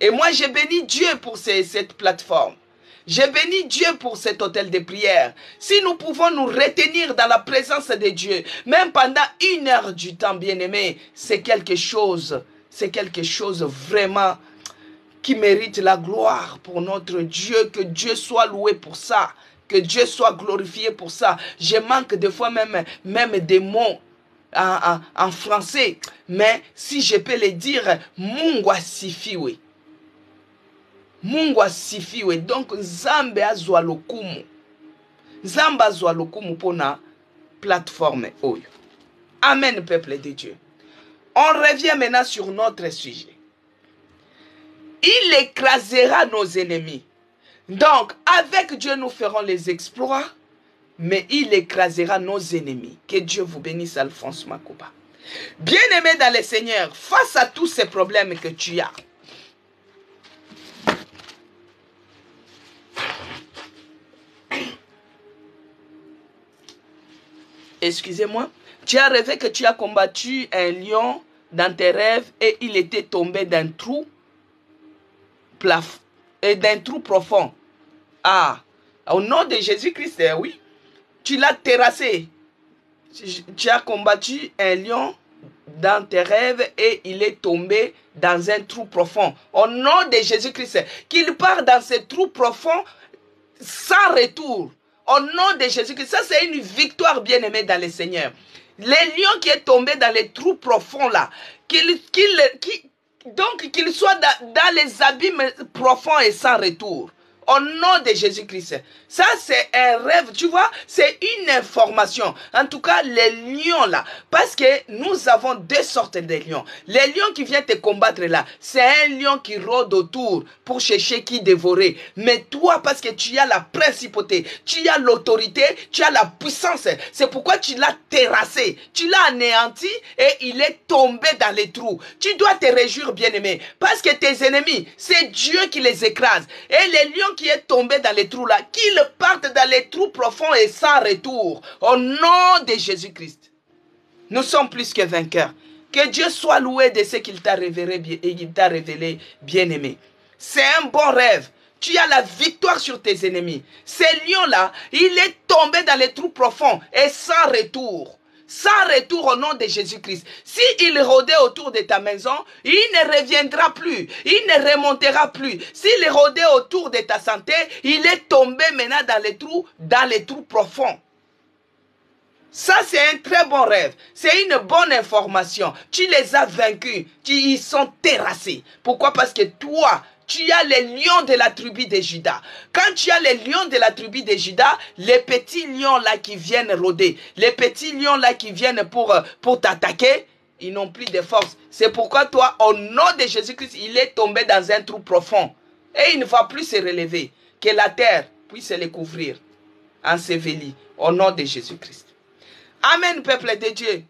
Et moi, j'ai béni Dieu pour cette plateforme. J'ai béni Dieu pour cet hôtel de prière. Si nous pouvons nous retenir dans la présence de Dieu, même pendant 1 heure du temps, bien-aimé, c'est quelque chose vraiment qui mérite la gloire pour notre Dieu. Que Dieu soit loué pour ça. Que Dieu soit glorifié pour ça. Je manque des fois même des mots en français. Mais si je peux les dire, Mungu asifiwe. Mungu asifiwe. Donc, Nzambe azwa lokumu. Nzambe azwa lokumu pona plateforme oyo. Amen, peuple de Dieu. On revient maintenant sur notre sujet. Il écrasera nos ennemis. Donc, avec Dieu, nous ferons les exploits, mais il écrasera nos ennemis. Que Dieu vous bénisse, Alphonse Makuba. Bien-aimé dans le Seigneur, face à tous ces problèmes que tu as, excusez-moi, tu as rêvé que tu as combattu un lion dans tes rêves et il était tombé d'un trou profond. Ah, au nom de Jésus-Christ, oui, tu l'as terrassé. Tu as combattu un lion dans tes rêves et il est tombé dans un trou profond. Au nom de Jésus-Christ, qu'il part dans ce trou profond sans retour. Au nom de Jésus-Christ, ça c'est une victoire bien-aimée dans le Seigneur. Le lion qui est tombé dans les trous profonds là, donc qu'il soit dans les abîmes profonds et sans retour. Au nom de Jésus-Christ. Ça, c'est un rêve, tu vois, c'est une information. En tout cas, les lions là, parce que nous avons 2 sortes de lions. Les lions qui viennent te combattre là, c'est un lion qui rôde autour pour chercher qui dévorer. Mais toi, parce que tu as la principauté, tu as l'autorité, tu as la puissance, c'est pourquoi tu l'as terrassé, tu l'as anéanti et il est tombé dans les trous. Tu dois te réjouir, bien-aimé, parce que tes ennemis, c'est Dieu qui les écrase. Et les lions qui est tombé dans les trous là, qu'ils partent dans les trous profonds et sans retour. Au nom de Jésus-Christ. Nous sommes plus que vainqueurs. Que Dieu soit loué de ce qu'il t'a révélé, bien-aimé. C'est un bon rêve. Tu as la victoire sur tes ennemis. Ce lion-là, il est tombé dans les trous profonds et sans retour. Sans retour au nom de Jésus-Christ. S'il rôdait autour de ta maison, il ne reviendra plus. Il ne remontera plus. S'il rôdait autour de ta santé, il est tombé maintenant dans les trous profonds. Ça, c'est un très bon rêve. C'est une bonne information. Tu les as vaincus. Ils sont terrassés. Pourquoi? Parce que toi, tu as les lions de la tribu de Juda. Quand tu as les lions de la tribu de Juda, les petits lions là qui viennent rôder, les petits lions là qui viennent pour t'attaquer, ils n'ont plus de force. C'est pourquoi toi, au nom de Jésus-Christ, il est tombé dans un trou profond. Et il ne va plus se relever. Que la terre puisse les couvrir, ensevelis, au nom de Jésus-Christ. Amen, peuple de Dieu.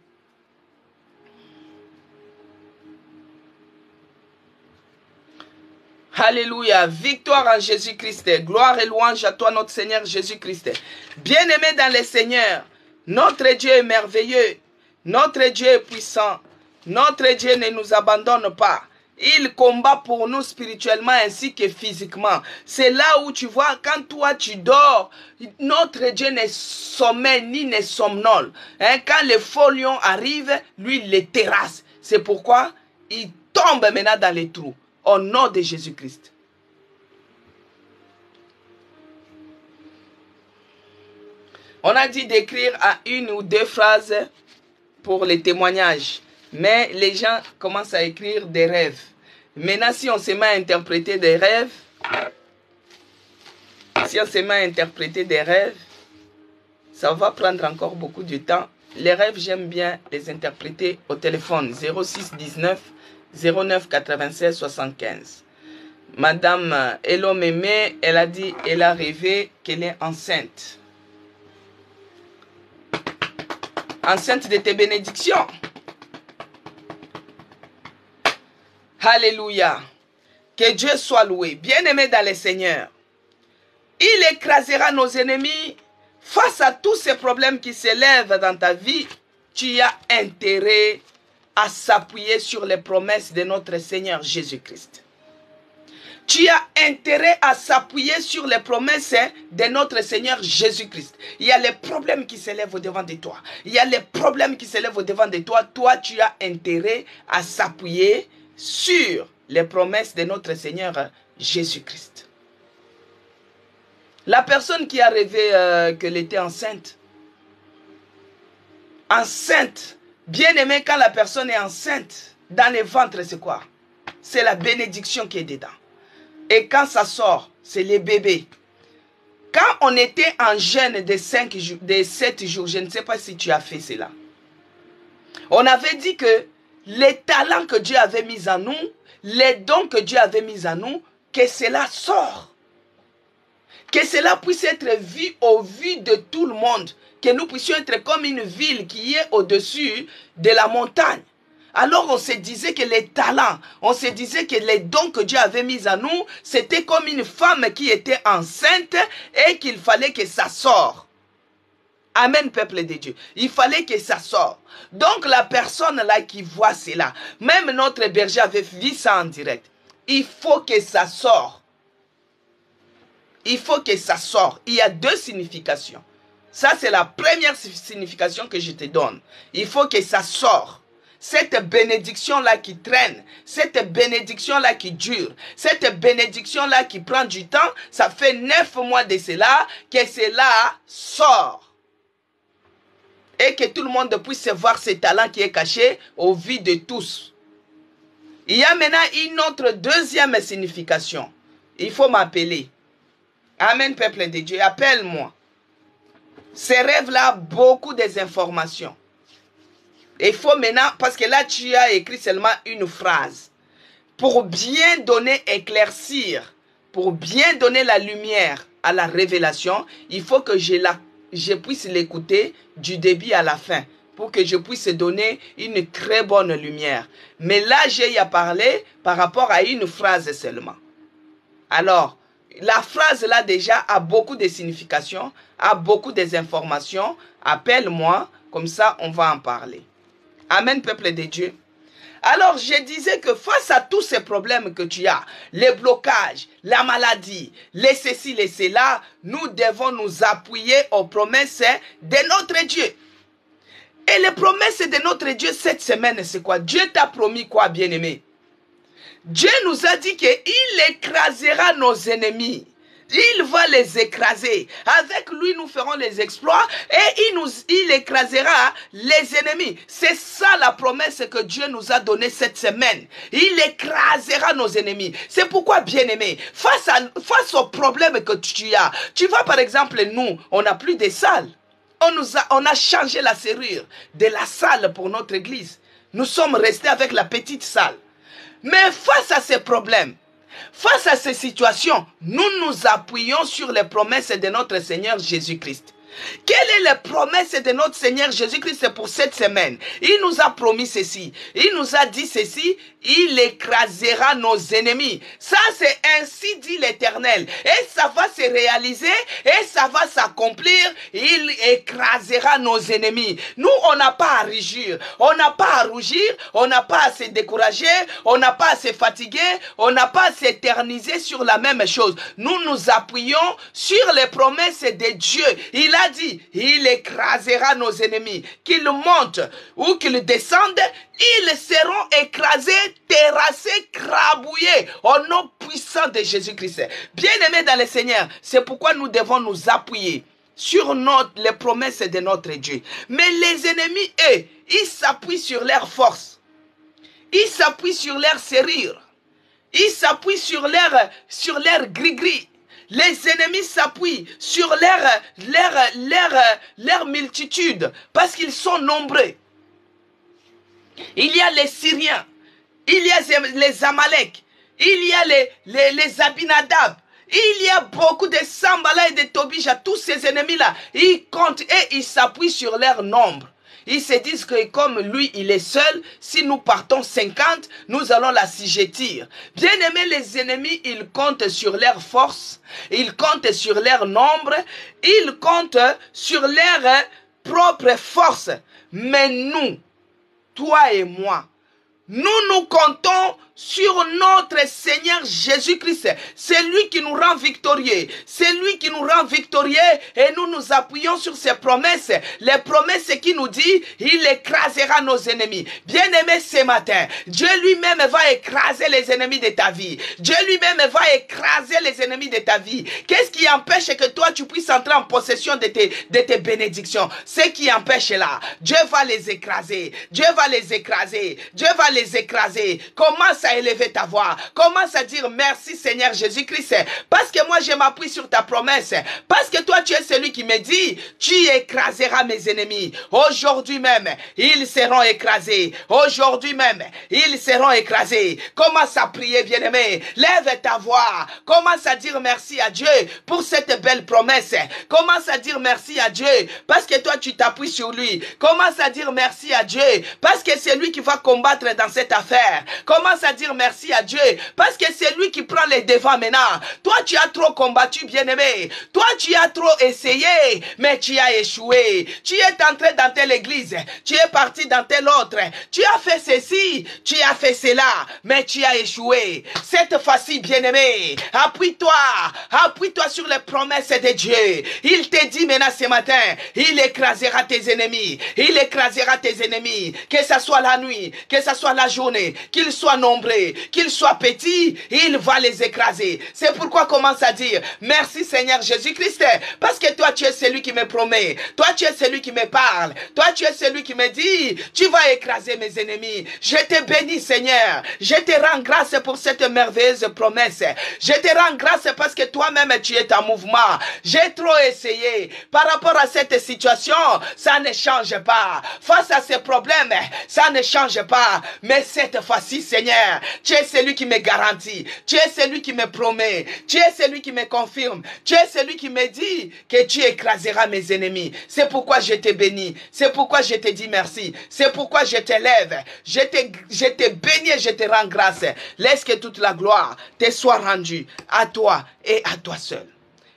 Alléluia, victoire en Jésus-Christ. Gloire et louange à toi, notre Seigneur Jésus-Christ. Bien-aimé dans le Seigneur, notre Dieu est merveilleux. Notre Dieu est puissant. Notre Dieu ne nous abandonne pas. Il combat pour nous spirituellement ainsi que physiquement. C'est là où tu vois, quand toi tu dors, notre Dieu ne sommeille ni ne somnole. Quand les faux lions arrivent, lui il les terrasse. C'est pourquoi il tombe maintenant dans les trous. Au nom de Jésus-Christ. On a dit d'écrire à 1 ou 2 phrases pour les témoignages. Mais les gens commencent à écrire des rêves. Maintenant, si on se met à interpréter des rêves, ça va prendre encore beaucoup de temps. Les rêves, j'aime bien les interpréter au téléphone 06 19 09 96 75. Madame Elo Mémé, elle a dit, elle a rêvé qu'elle est enceinte. Enceinte de tes bénédictions. Alléluia. Que Dieu soit loué. Bien-aimé dans le Seigneur. Il écrasera nos ennemis. Face à tous ces problèmes qui s'élèvent dans ta vie, tu as intérêt à s'appuyer sur les promesses de notre Seigneur Jésus-Christ. Tu as intérêt à s'appuyer sur les promesses de notre Seigneur Jésus-Christ. Il y a les problèmes qui s'élèvent au-devant de toi. Il y a les problèmes qui s'élèvent au-devant de toi. Toi, tu as intérêt à s'appuyer sur les promesses de notre Seigneur Jésus-Christ. La personne qui a rêvé qu'elle était enceinte. Enceinte. Bien aimé, quand la personne est enceinte, dans le ventre, c'est quoi? C'est la bénédiction qui est dedans. Et quand ça sort, c'est les bébés. Quand on était en jeûne de 7 jours, je ne sais pas si tu as fait cela. On avait dit que les talents que Dieu avait mis en nous, les dons que Dieu avait mis en nous, que cela sort. Que cela puisse être vu au vu de tout le monde. Que nous puissions être comme une ville qui est au-dessus de la montagne. Alors on se disait que les talents, on se disait que les dons que Dieu avait mis en nous, c'était comme une femme qui était enceinte et qu'il fallait que ça sorte. Amen, peuple de Dieu. Il fallait que ça sorte. Donc la personne là qui voit cela, même notre berger avait vu ça en direct. Il faut que ça sorte. Il faut que ça sorte. Il y a 2 significations. Ça, c'est la première signification que je te donne. Il faut que ça sorte. Cette bénédiction-là qui traîne, cette bénédiction-là qui dure, cette bénédiction-là qui prend du temps, ça fait 9 mois de cela que cela sort. Et que tout le monde puisse voir ce talent qui est caché au vu de tous. Il y a maintenant une autre 2e signification. Il faut m'appeler. Amen, peuple de Dieu, appelle-moi. Ces rêves-là, beaucoup des informations. Il faut maintenant, parce que là tu as écrit seulement une phrase. Pour bien donner, éclaircir, pour bien donner la lumière à la révélation, il faut que je puisse l'écouter du début à la fin. Pour que je puisse donner une très bonne lumière. Mais là j'ai à parler par rapport à une phrase seulement. Alors, la phrase là déjà a beaucoup de significations, a beaucoup des informations. Appelle-moi, comme ça on va en parler. Amen, peuple de Dieu. Alors, je disais que face à tous ces problèmes que tu as, les blocages, la maladie, les ceci, les cela, nous devons nous appuyer aux promesses de notre Dieu. Et les promesses de notre Dieu cette semaine, c'est quoi? Dieu t'a promis quoi, bien-aimé? Dieu nous a dit qu'il écrasera nos ennemis. Il va les écraser. Avec lui, nous ferons les exploits et il écrasera les ennemis. C'est ça la promesse que Dieu nous a donnée cette semaine. Il écrasera nos ennemis. C'est pourquoi, bien-aimé, face aux problèmes que tu as, tu vois par exemple, nous, on n'a plus de salles. On a changé la serrure de la salle pour notre église. Nous sommes restés avec la petite salle. Mais face à ces problèmes, face à ces situations, nous nous appuyons sur les promesses de notre Seigneur Jésus-Christ. Quelle est la promesse de notre Seigneur Jésus-Christ pour cette semaine? Il nous a promis ceci. Il nous a dit ceci. Il écrasera nos ennemis. Ça, c'est ainsi dit l'Éternel. Et ça va se réaliser et ça va s'accomplir. Il écrasera nos ennemis. Nous, on n'a pas à rougir. On n'a pas à rougir. On n'a pas à se décourager. On n'a pas à se fatiguer. On n'a pas à s'éterniser sur la même chose. Nous nous appuyons sur les promesses de Dieu. Il a a dit, il écrasera nos ennemis. Qu'ils montent ou qu'ils descendent, ils seront écrasés, terrassés, crabouillés au nom puissant de Jésus-Christ. Bien-aimés dans le Seigneur, c'est pourquoi nous devons nous appuyer sur les promesses de notre Dieu. Mais les ennemis, eux, ils s'appuient sur leur force. Ils s'appuient sur leur serrure. Ils s'appuient sur leur gris-gris. Les ennemis s'appuient sur leur multitude parce qu'ils sont nombreux. Il y a les Syriens, il y a les Amalek, il y a les Abinadab, il y a beaucoup de Sambala et de Tobija, tous ces ennemis-là, ils comptent et ils s'appuient sur leur nombre. Ils se disent que comme lui, il est seul, si nous partons 50, nous allons l'assujettir. Bien aimés, les ennemis, ils comptent sur leur force, ils comptent sur leur nombre, ils comptent sur leur propre force. Mais nous, toi et moi, nous comptons sur notre Seigneur Jésus-Christ. C'est lui qui nous rend victorieux. C'est lui qui nous rend victorieux et nous nous appuyons sur ses promesses. Les promesses qui nous dit, il écrasera nos ennemis. Bien-aimé, ce matin, Dieu lui-même va écraser les ennemis de ta vie. Dieu lui-même va écraser les ennemis de ta vie. Qu'est-ce qui empêche que toi tu puisses entrer en possession de tes bénédictions? Ce qui empêche là, Dieu va les écraser. Dieu va les écraser. Dieu va les écraser. Commence à élever ta voix. Commence à dire merci Seigneur Jésus-Christ. Parce que moi je m'appuie sur ta promesse. Parce que toi tu es celui qui me dit, tu écraseras mes ennemis. Aujourd'hui même, ils seront écrasés. Aujourd'hui même, ils seront écrasés. Commence à prier, bien-aimé. Lève ta voix. Commence à dire merci à Dieu pour cette belle promesse. Commence à dire merci à Dieu parce que toi tu t'appuies sur lui. Commence à dire merci à Dieu parce que c'est lui qui va combattre dans cette affaire. Commence à dire merci à Dieu parce que c'est lui qui prend les devants maintenant. Toi tu as trop combattu, bien-aimé. Toi tu as trop essayé mais tu as échoué. Tu es entré dans telle église, tu es parti dans telle autre. Tu as fait ceci, tu as fait cela mais tu as échoué. Cette fois-ci, bien-aimé, appuie-toi sur les promesses de Dieu. Il te dit maintenant ce matin, il écrasera tes ennemis. Il écrasera tes ennemis. Que ce soit la nuit, que ce soit la journée, qu'ils soient nombreux, qu'ils soient petits, il va les écraser. C'est pourquoi commence à dire merci Seigneur Jésus-Christ, parce que toi tu es celui qui me promet, toi tu es celui qui me parle, toi tu es celui qui me dit tu vas écraser mes ennemis. Je te bénis Seigneur, je te rends grâce pour cette merveilleuse promesse. Je te rends grâce parce que toi-même tu es en mouvement. J'ai trop essayé par rapport à cette situation, ça ne change pas. Face à ces problèmes, ça ne change pas. Mais cette fois-ci Seigneur, tu es celui qui me garantit, tu es celui qui me promet, tu es celui qui me confirme, tu es celui qui me dit que tu écraseras mes ennemis. C'est pourquoi je te bénis, c'est pourquoi je te dis merci, c'est pourquoi je t'élève, je te bénis et je te rends grâce. Laisse que toute la gloire te soit rendue à toi et à toi seul.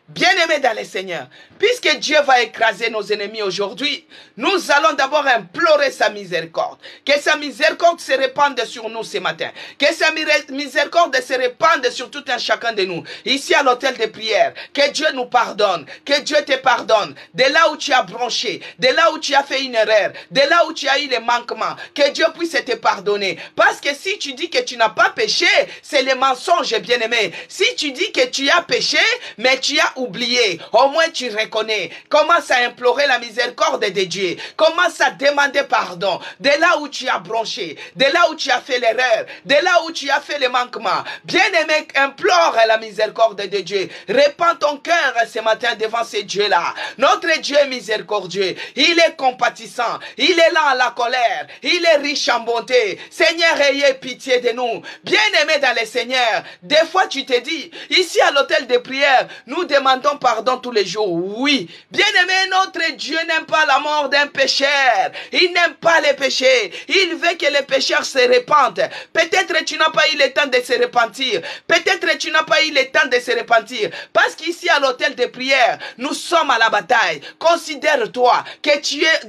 Bien-aimés dans le Seigneur, puisque Dieu va écraser nos ennemis aujourd'hui, nous allons d'abord implorer sa miséricorde. Que sa miséricorde se répande sur nous ce matin. Que sa miséricorde se répande sur tout un chacun de nous. Ici à l'hôtel de prière, que Dieu nous pardonne. Que Dieu te pardonne. De là où tu as bronché, de là où tu as fait une erreur, de là où tu as eu les manquements. Que Dieu puisse te pardonner. Parce que si tu dis que tu n'as pas péché, c'est le mensonge, bien-aimé. Si tu dis que tu as péché, mais tu as oublié, au moins tu reconnais. Commence à implorer la miséricorde de Dieu. Commence à demander pardon de là où tu as bronché, de là où tu as fait l'erreur, de là où tu as fait le manquement. Bien-aimé, implore la miséricorde de Dieu. Répands ton cœur ce matin devant ce Dieu-là. Notre Dieu est miséricordieux. Il est compatissant. Il est lent à la colère. Il est riche en bonté. Seigneur, ayez pitié de nous. Bien-aimé dans le Seigneur, des fois tu te dis, ici à l'hôtel de prière, nous demandons pardon tous les jours. Oui. Bien-aimé, notre Dieu n'aime pas la mort d'un pécheur. Il n'aime pas les péchés. Il veut que les pécheurs se répandent. Peut-être tu n'as pas eu le temps de se repentir. Peut-être tu n'as pas eu le temps de se repentir. Parce qu'ici à l'hôtel de prière, nous sommes à la bataille. Considère-toi que tu es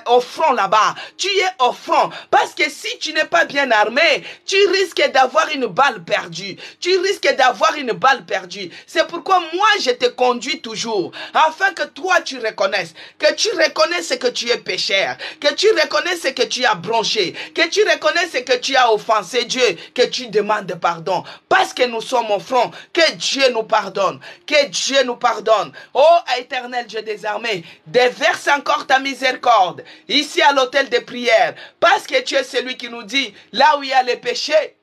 au front là-bas. Tu es au front. Parce que si tu n'es pas bien armé, tu risques d'avoir une balle perdue. Tu risques d'avoir une balle perdue. C'est pourquoi moi je te conduit toujours, afin que toi tu reconnaisses que tu es pécheur, que tu reconnaisses que tu as bronché, que tu reconnaisses que tu as offensé Dieu, que tu demandes pardon, parce que nous sommes au front, que Dieu nous pardonne, que Dieu nous pardonne. Ô éternel Dieu des armées, déverse encore ta miséricorde, ici à l'autel de prière, parce que tu es celui qui nous dit, là où il y a les péchés,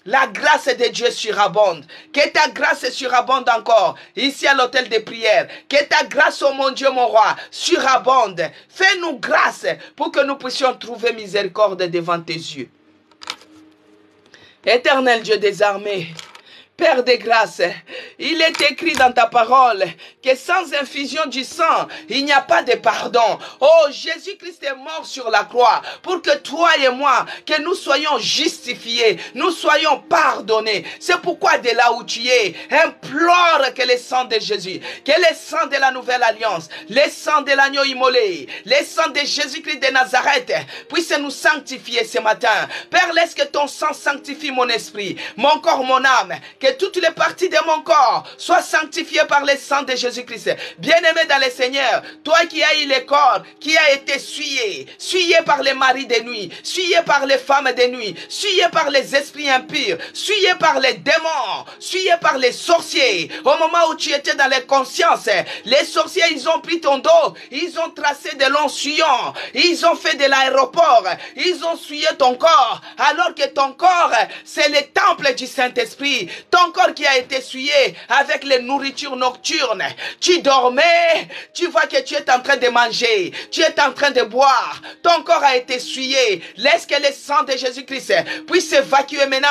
la grâce de Dieu surabonde. Que ta grâce surabonde encore. Ici à l'autel de prière. Que ta grâce, oh mon Dieu, mon roi, surabonde. Fais-nous grâce pour que nous puissions trouver miséricorde devant tes yeux. Éternel Dieu des armées, Père de grâce, il est écrit dans ta parole que sans infusion du sang, il n'y a pas de pardon. Oh, Jésus-Christ est mort sur la croix pour que toi et moi, que nous soyons justifiés, nous soyons pardonnés. C'est pourquoi de là où tu es, implore que le sang de Jésus, que le sang de la nouvelle alliance, le sang de l'agneau immolé, le sang de Jésus-Christ de Nazareth puisse nous sanctifier ce matin. Père, laisse que ton sang sanctifie mon esprit, mon corps, mon âme, que toutes les parties de mon corps soient sanctifiées par le sang de Jésus-Christ. Bien-aimé dans le Seigneur, toi qui as eu le corps, qui a été souillé par les maris de nuit, souillé par les femmes de nuit, souillé par les esprits impurs, souillé par les démons, souillé par les sorciers. Au moment où tu étais dans les consciences, les sorciers, ils ont pris ton dos, ils ont tracé de longs sillons, ils ont fait de l'aéroport, ils ont souillé ton corps, alors que ton corps, c'est le temple du Saint-Esprit. Ton corps qui a été souillé avec les nourritures nocturnes. Tu dormais, tu vois que tu es en train de manger, tu es en train de boire. Ton corps a été souillé. Laisse que le sang de Jésus-Christ puisse évacuer maintenant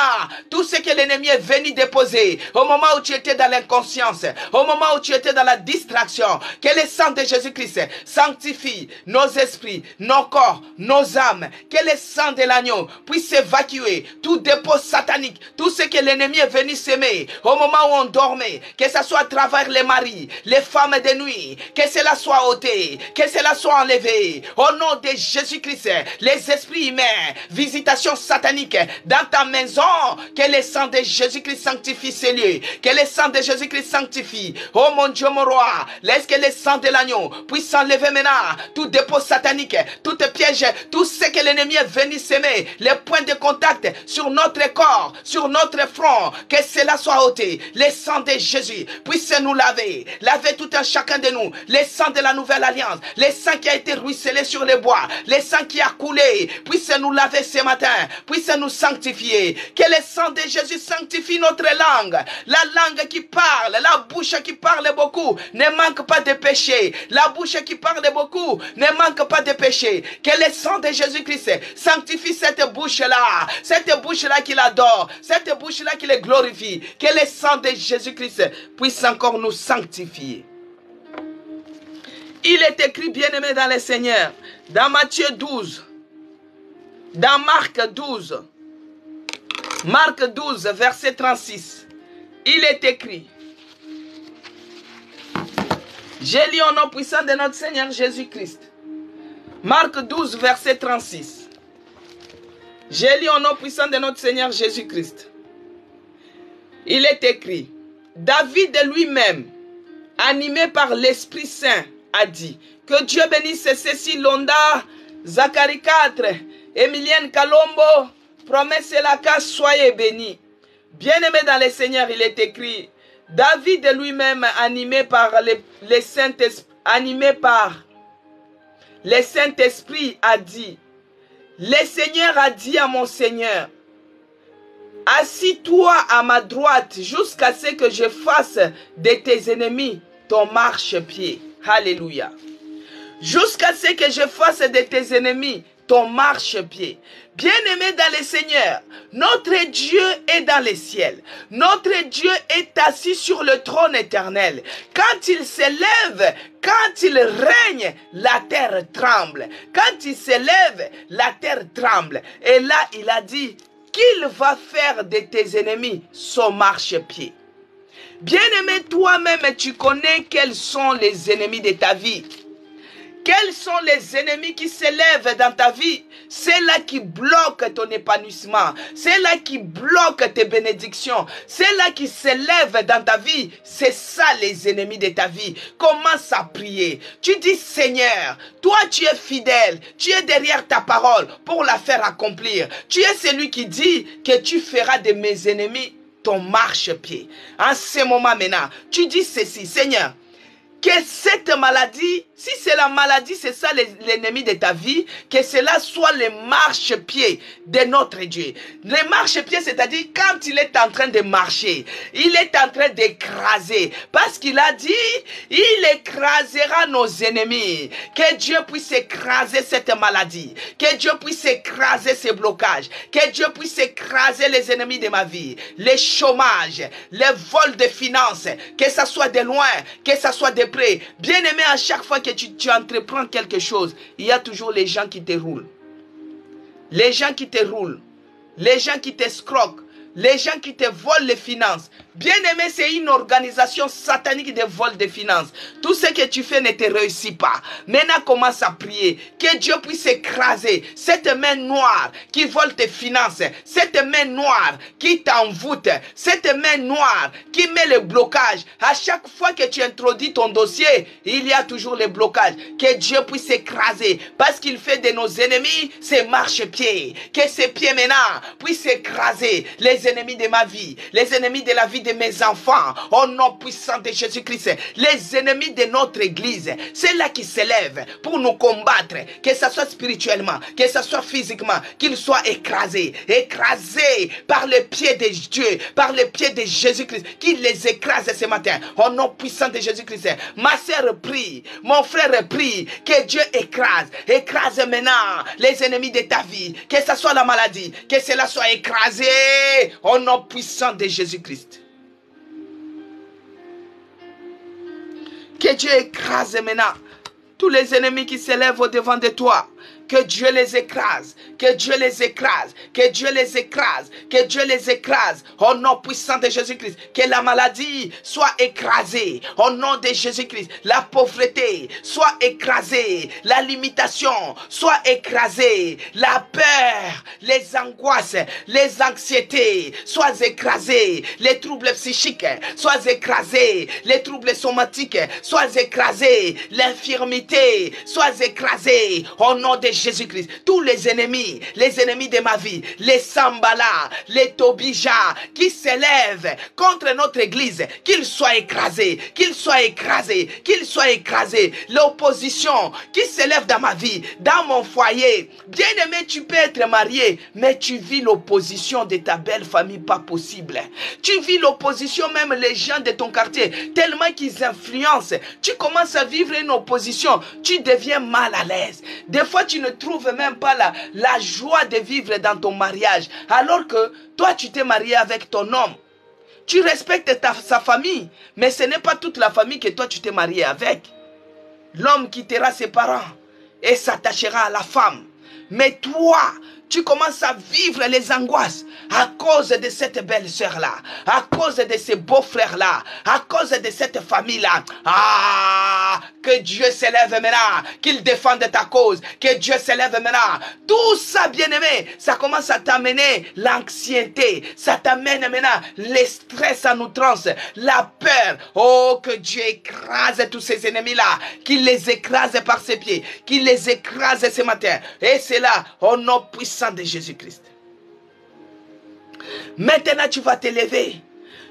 tout ce que l'ennemi est venu déposer au moment où tu étais dans l'inconscience, au moment où tu étais dans la distraction. Que le sang de Jésus-Christ sanctifie nos esprits, nos corps, nos âmes. Que le sang de l'agneau puisse évacuer tout dépôt satanique, tout ce que l'ennemi est venu s'aimer au moment où on dormait, que ce soit à travers les maris, les femmes de nuit, que cela soit ôté, que cela soit enlevé. Au nom de Jésus-Christ, les esprits humains, visitation satanique dans ta maison, que le sang de Jésus-Christ sanctifie ces lieux, que le sang de Jésus-Christ sanctifie. Oh mon Dieu, mon roi, laisse que le sang de l'agneau puisse enlever maintenant tout dépôt satanique, tout piège, tout ce que l'ennemi est venu s'aimer, les points de contact sur notre corps, sur notre front, que cela soit ôté. Le sang de Jésus puisse nous laver, laver tout un chacun de nous. Le sang de la nouvelle alliance, le sang qui a été ruisselé sur les bois, le sang qui a coulé, puisse nous laver ce matin, puisse nous sanctifier. Que le sang de Jésus sanctifie notre langue, la langue qui parle, la bouche qui parle beaucoup, ne manque pas de péché. La bouche qui parle beaucoup ne manque pas de péché. Que le sang de Jésus-Christ sanctifie cette bouche-là qui l'adore, cette bouche-là qui le glorifie. Que le sang de Jésus-Christ puisse encore nous sanctifier. Il est écrit, bien-aimé dans le Seigneur, dans Matthieu 12, dans Marc 12, verset 36, il est écrit, j'ai lu au nom puissant de notre Seigneur Jésus-Christ. Marc 12, verset 36. J'ai lu au nom puissant de notre Seigneur Jésus-Christ. Il est écrit, David lui-même, animé par l'Esprit Saint, a dit, que Dieu bénisse Cécile Londa, Zacharie 4, Emilienne Kalombo, Promesse Laka, soyez bénis. Bien-aimé dans le Seigneur, il est écrit, David lui-même, animé par le Saint-Esprit, a dit, le Seigneur a dit à mon Seigneur, assis-toi à ma droite jusqu'à ce que je fasse de tes ennemis ton marchepied. Alléluia. Jusqu'à ce que je fasse de tes ennemis ton marchepied. Bien-aimé dans le Seigneur, notre Dieu est dans les ciels. Notre Dieu est assis sur le trône éternel. Quand il s'élève, quand il règne, la terre tremble. Quand il s'élève, la terre tremble. Et là, il a dit qu'il va faire de tes ennemis son marchepied. Bien-aimé, toi-même, tu connais quels sont les ennemis de ta vie. Quels sont les ennemis qui s'élèvent dans ta vie? C'est là qui bloquent ton épanouissement. C'est là qui bloquent tes bénédictions. C'est là qui s'élèvent dans ta vie. C'est ça les ennemis de ta vie. Commence à prier. Tu dis Seigneur, toi tu es fidèle. Tu es derrière ta parole pour la faire accomplir. Tu es celui qui dit que tu feras de mes ennemis ton marchepied. En ce moment maintenant, tu dis ceci, Seigneur, que cette maladie, si c'est la maladie, c'est ça l'ennemi de ta vie, que cela soit les marchepieds de notre Dieu. Les marchepieds, c'est-à-dire quand il est en train de marcher, il est en train d'écraser. Parce qu'il a dit, il écrasera nos ennemis. Que Dieu puisse écraser cette maladie. Que Dieu puisse écraser ces blocages. Que Dieu puisse écraser les ennemis de ma vie. Les chômages, les vols de finances, que ça soit de loin, que ça soit de près. Bien aimé, à chaque fois que tu entreprends quelque chose, il y a toujours les gens qui te roulent. Les gens qui te roulent. Les gens qui t'escroquent. Les gens qui te volent les finances. Bien aimé, c'est une organisation satanique de vol de finances. Tout ce que tu fais ne te réussit pas. Maintenant, commence à prier. Que Dieu puisse écraser cette main noire qui vole tes finances. Cette main noire qui t'envoûte. Cette main noire qui met le blocage. À chaque fois que tu introduis ton dossier, il y a toujours le blocage. Que Dieu puisse écraser. Parce qu'il fait de nos ennemis ses marchepieds. Que ces pieds maintenant puissent écraser les ennemis de ma vie. Les ennemis de la vie de mes enfants, au nom puissant de Jésus-Christ, les ennemis de notre église, c'est là qui s'élèvent pour nous combattre, que ce soit spirituellement, que ce soit physiquement, qu'ils soient écrasés, écrasés par le pied de Dieu, par le pied de Jésus-Christ, qu'il les écrase ce matin, au nom puissant de Jésus-Christ. Ma sœur prie, mon frère prie, que Dieu écrase maintenant les ennemis de ta vie, que ce soit la maladie, que cela soit écrasé, au nom puissant de Jésus-Christ. Que Dieu écrase maintenant tous les ennemis qui s'élèvent au-devant de toi. Que Dieu les écrase, que Dieu les écrase, que Dieu les écrase, que Dieu les écrase. Au nom puissant de Jésus-Christ, que la maladie soit écrasée. Au nom de Jésus-Christ, la pauvreté soit écrasée, la limitation soit écrasée, la peur, les angoisses, les anxiétés soient écrasées, les troubles psychiques soient écrasés, les troubles somatiques soient écrasés, l'infirmité soit écrasée. Au nom de Jésus-Christ, tous les ennemis de ma vie, les Sambala, les Tobija, qui s'élèvent contre notre église, qu'ils soient écrasés, qu'ils soient écrasés, qu'ils soient écrasés. L'opposition qui s'élève dans ma vie, dans mon foyer. Bien aimé, tu peux être marié, mais tu vis l'opposition de ta belle famille, pas possible. Tu vis l'opposition, même les gens de ton quartier, tellement qu'ils influencent. Tu commences à vivre une opposition, tu deviens mal à l'aise. Des fois, tu ne trouves même pas la joie de vivre dans ton mariage. Alors que toi, tu t'es marié avec ton homme. Tu respectes sa famille. Mais ce n'est pas toute la famille que toi, tu t'es marié avec. L'homme quittera ses parents et s'attachera à la femme. Mais toi, tu commences à vivre les angoisses à cause de cette belle-sœur-là, à cause de ces beaux-frères-là, à cause de cette famille-là. Ah, que Dieu s'élève maintenant, qu'il défende ta cause, que Dieu s'élève maintenant. Tout ça, bien-aimé, ça commence à t'amener l'anxiété, ça t'amène maintenant le stress en outrance, la peur. Oh, que Dieu écrase tous ces ennemis-là, qu'il les écrase par ses pieds, qu'il les écrase ce matin. Et c'est là, au nom puissant de Jésus-Christ. Maintenant, tu vas t'élever.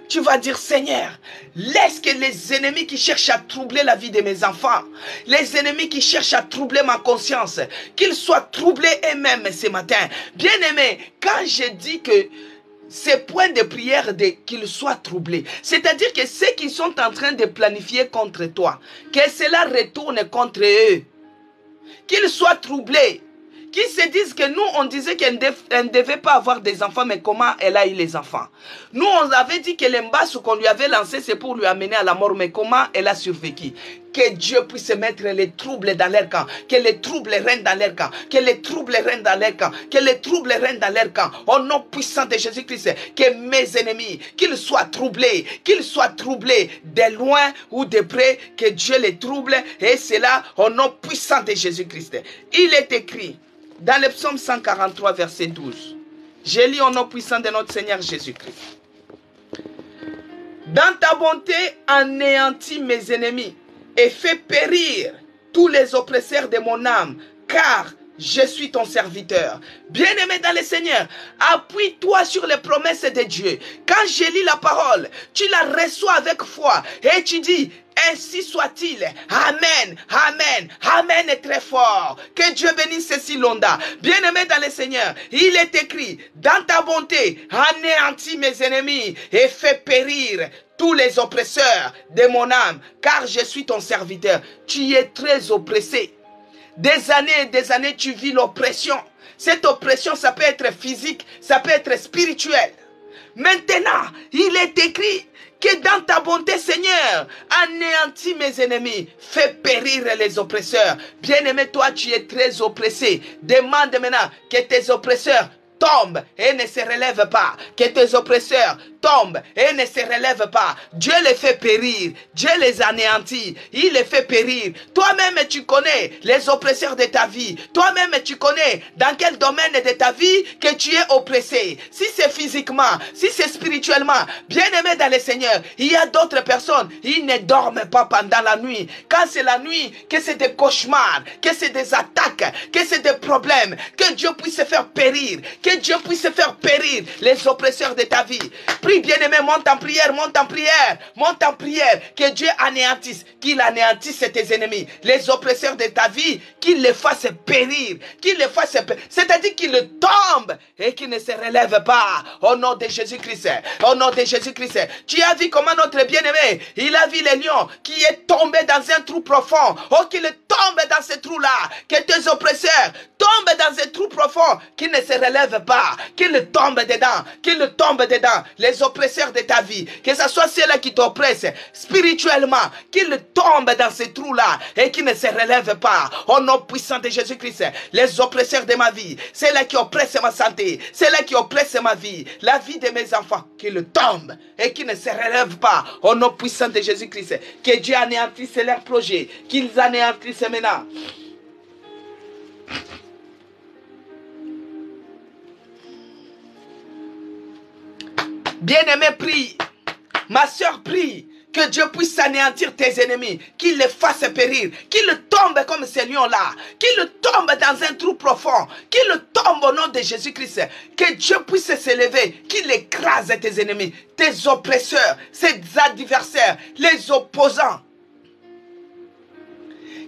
Tu vas dire, Seigneur, laisse que les ennemis qui cherchent à troubler la vie de mes enfants, les ennemis qui cherchent à troubler ma conscience, qu'ils soient troublés eux-mêmes ce matin. Bien-aimé, quand je dis que ces points de prière, qu'ils soient troublés, c'est-à-dire que ceux qui sont en train de planifier contre toi, que cela retourne contre eux, qu'ils soient troublés, qui se disent que nous, on disait qu'elle ne devait pas avoir des enfants, mais comment elle a eu les enfants? Nous, on avait dit que l'embassou qu'on lui avait lancé, c'est pour lui amener à la mort, mais comment elle a survécu? que Dieu puisse mettre les troubles dans leur camp, que les troubles règnent dans leur camp, que les troubles règnent dans leur camp, que les troubles règnent dans leur camp. Au nom puissant de Jésus-Christ, que mes ennemis, qu'ils soient troublés de loin ou de près, que Dieu les trouble, et c'est là au nom puissant de Jésus-Christ. Il est écrit dans le psaume 143, verset 12. Je lis au nom puissant de notre Seigneur Jésus-Christ. Dans ta bonté, anéantis mes ennemis et fais périr tous les oppresseurs de mon âme, car je suis ton serviteur. Bien-aimé dans le Seigneur, appuie-toi sur les promesses de Dieu. Quand je lis la parole, tu la reçois avec foi et tu dis, ainsi soit-il. Amen, amen, amen est très fort. Que Dieu bénisse ceci, Londa. Bien-aimé dans le Seigneur, il est écrit, dans ta bonté, anéantis mes ennemis et fais périr tous les oppresseurs de mon âme, car je suis ton serviteur. Tu es très oppressé. Des années, tu vis l'oppression. Cette oppression, ça peut être physique, ça peut être spirituel. Maintenant, il est écrit que dans ta bonté, Seigneur, anéantis mes ennemis, fais périr les oppresseurs. Bien-aimé, toi, tu es très oppressé. Demande maintenant que tes oppresseurs tombent et ne se relèvent pas. Que tes oppresseurs tombent et ne se relèvent pas. Dieu les fait périr. Dieu les anéantit. Il les fait périr. Toi-même, tu connais les oppresseurs de ta vie. Toi-même, tu connais dans quel domaine de ta vie que tu es oppressé. Si c'est physiquement, si c'est spirituellement. Bien-aimé dans le Seigneur, il y a d'autres personnes, ils ne dorment pas pendant la nuit. Quand c'est la nuit, que c'est des cauchemars, que c'est des attaques, que c'est des problèmes, que Dieu puisse faire périr. Que Dieu puisse faire périr les oppresseurs de ta vie. Prie bien-aimé, monte en prière, monte en prière, monte en prière. Que Dieu anéantisse, qu'il anéantisse tes ennemis. Les oppresseurs de ta vie, qu'il les fasse périr. Qu'il les fasse périr. C'est-à-dire qu'ils tombent et qu'ils ne se relèvent pas. Au nom de Jésus-Christ. Au nom de Jésus-Christ. Tu as vu comment notre bien-aimé, il a vu les lions qui est tombé dans un trou profond. Oh, qu'il tombe dans ce trou-là. Que tes oppresseurs tombent dans un trou profond. Qu'ils ne se relèvent pas, qu'il tombe dedans, les oppresseurs de ta vie, que ce soit ceux-là qui t'oppressent spirituellement, qu'ils tombent dans ces trous-là et qu'ils ne se relèvent pas. Au nom puissant de Jésus-Christ, les oppresseurs de ma vie, ceux-là qui oppressent ma santé, ceux-là qui oppressent ma vie, la vie de mes enfants, qu'ils tombent et qu'ils ne se relèvent pas. Au nom puissant de Jésus-Christ, que Dieu anéantisse leurs projets, qu'ils anéantissent maintenant. Bien-aimé, prie. Ma soeur, prie. Que Dieu puisse anéantir tes ennemis. Qu'il les fasse périr. Qu'il tombe comme ces lions-là. Qu'il tombe dans un trou profond. Qu'il tombe au nom de Jésus-Christ. Que Dieu puisse s'élever. Qu'il écrase tes ennemis. Tes oppresseurs. Ses adversaires. Les opposants.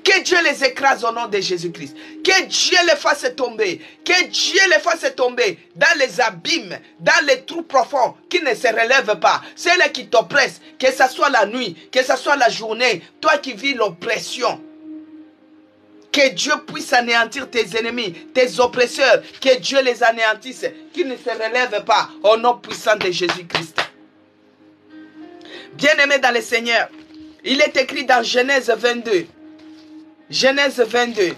Que Dieu les écrase au nom de Jésus-Christ. Que Dieu les fasse tomber. Que Dieu les fasse tomber dans les abîmes, dans les trous profonds qui ne se relèvent pas. Ceux-là qui t'oppressent, que ce soit la nuit, que ce soit la journée, toi qui vis l'oppression. Que Dieu puisse anéantir tes ennemis, tes oppresseurs. Que Dieu les anéantisse, qu'ils ne se relèvent pas au nom puissant de Jésus-Christ. Bien-aimé dans le Seigneur, il est écrit dans Genèse 22. Genèse 22.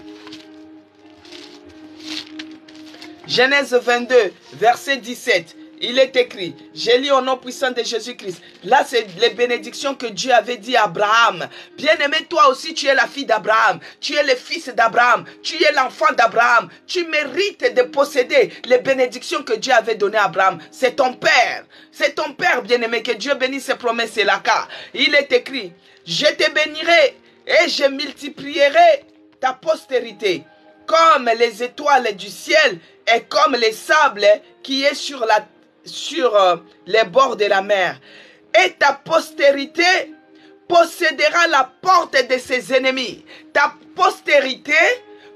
Genèse 22, verset 17. Il est écrit, je lis au nom puissant de Jésus-Christ. Là, c'est les bénédictions que Dieu avait dit à Abraham. Bien-aimé, toi aussi, tu es la fille d'Abraham. Tu es le fils d'Abraham. Tu es l'enfant d'Abraham. Tu mérites de posséder les bénédictions que Dieu avait données à Abraham. C'est ton père. C'est ton père, bien-aimé. Que Dieu bénisse ses promesses et la cas. Il est écrit, je te bénirai et je multiplierai ta postérité comme les étoiles du ciel et comme les sables qui est sur les bords de la mer. Et ta postérité possédera la porte de ses ennemis. Ta postérité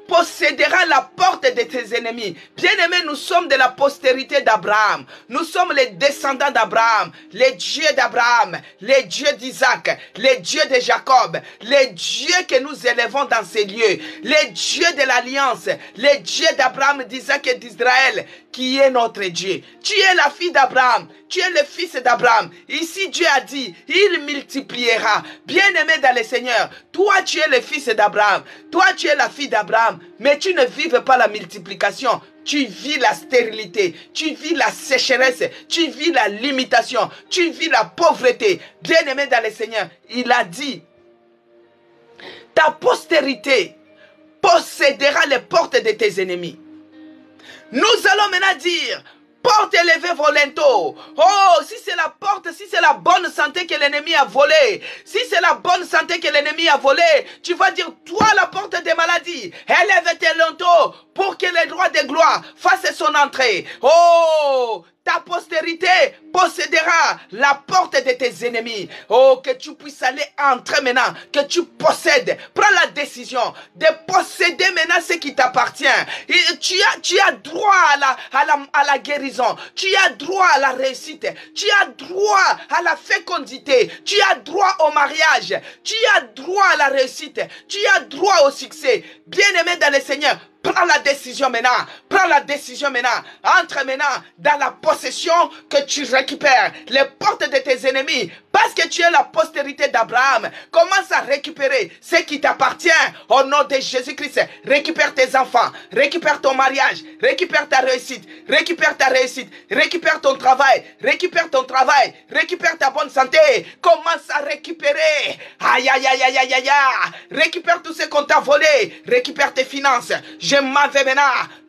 possédera la porte de tes ennemis. Bien-aimés, nous sommes de la postérité d'Abraham. Nous sommes les descendants d'Abraham, les dieux d'Abraham, les dieux d'Isaac, les dieux de Jacob, les dieux que nous élevons dans ces lieux, les dieux de l'Alliance, les dieux d'Abraham, d'Isaac et d'Israël, qui est notre Dieu. Tu es la fille d'Abraham, tu es le fils d'Abraham. Ici, Dieu a dit, il multipliera. Bien-aimé dans le Seigneur, toi, tu es le fils d'Abraham. Toi, tu es la fille d'Abraham. Mais tu ne vives pas la multiplication. Tu vis la stérilité, tu vis la sécheresse, tu vis la limitation, tu vis la pauvreté. Bien-aimé dans le Seigneur, il a dit, ta postérité possédera les portes de tes ennemis. Nous allons maintenant dire, porte élevée volento. Oh, si c'est la porte, si c'est la bonne santé que l'ennemi a volée, si c'est la bonne santé que l'ennemi a volée, tu vas dire, toi la porte des maladies, élève tes lentos pour que le roi de gloire fasse son entrée. Oh, ta postérité possédera la porte de tes ennemis. Oh, que tu puisses aller entrer maintenant, que tu possèdes. Prends la décision de posséder maintenant ce qui t'appartient. Tu as droit à la guérison. Tu as droit à la réussite. Tu as droit à la fécondité. Tu as droit au mariage. Tu as droit à la réussite. Tu as droit au succès. Bien-aimé dans le Seigneur, prends la décision maintenant. Prends la décision maintenant. Entre maintenant dans la possession que tu récupères. Les portes de tes ennemis. Parce que tu es la postérité d'Abraham. Commence à récupérer ce qui t'appartient. Au nom de Jésus-Christ. Récupère tes enfants. Récupère ton mariage. Récupère ta réussite. Récupère ta réussite. Récupère ton travail. Récupère ton travail. Récupère ta bonne santé. Commence à récupérer. Aïe, aïe, aïe, aïe, aïe, aïe. Récupère tout ce qu'on t'a volé. Récupère tes finances. Je m'en vais maintenant.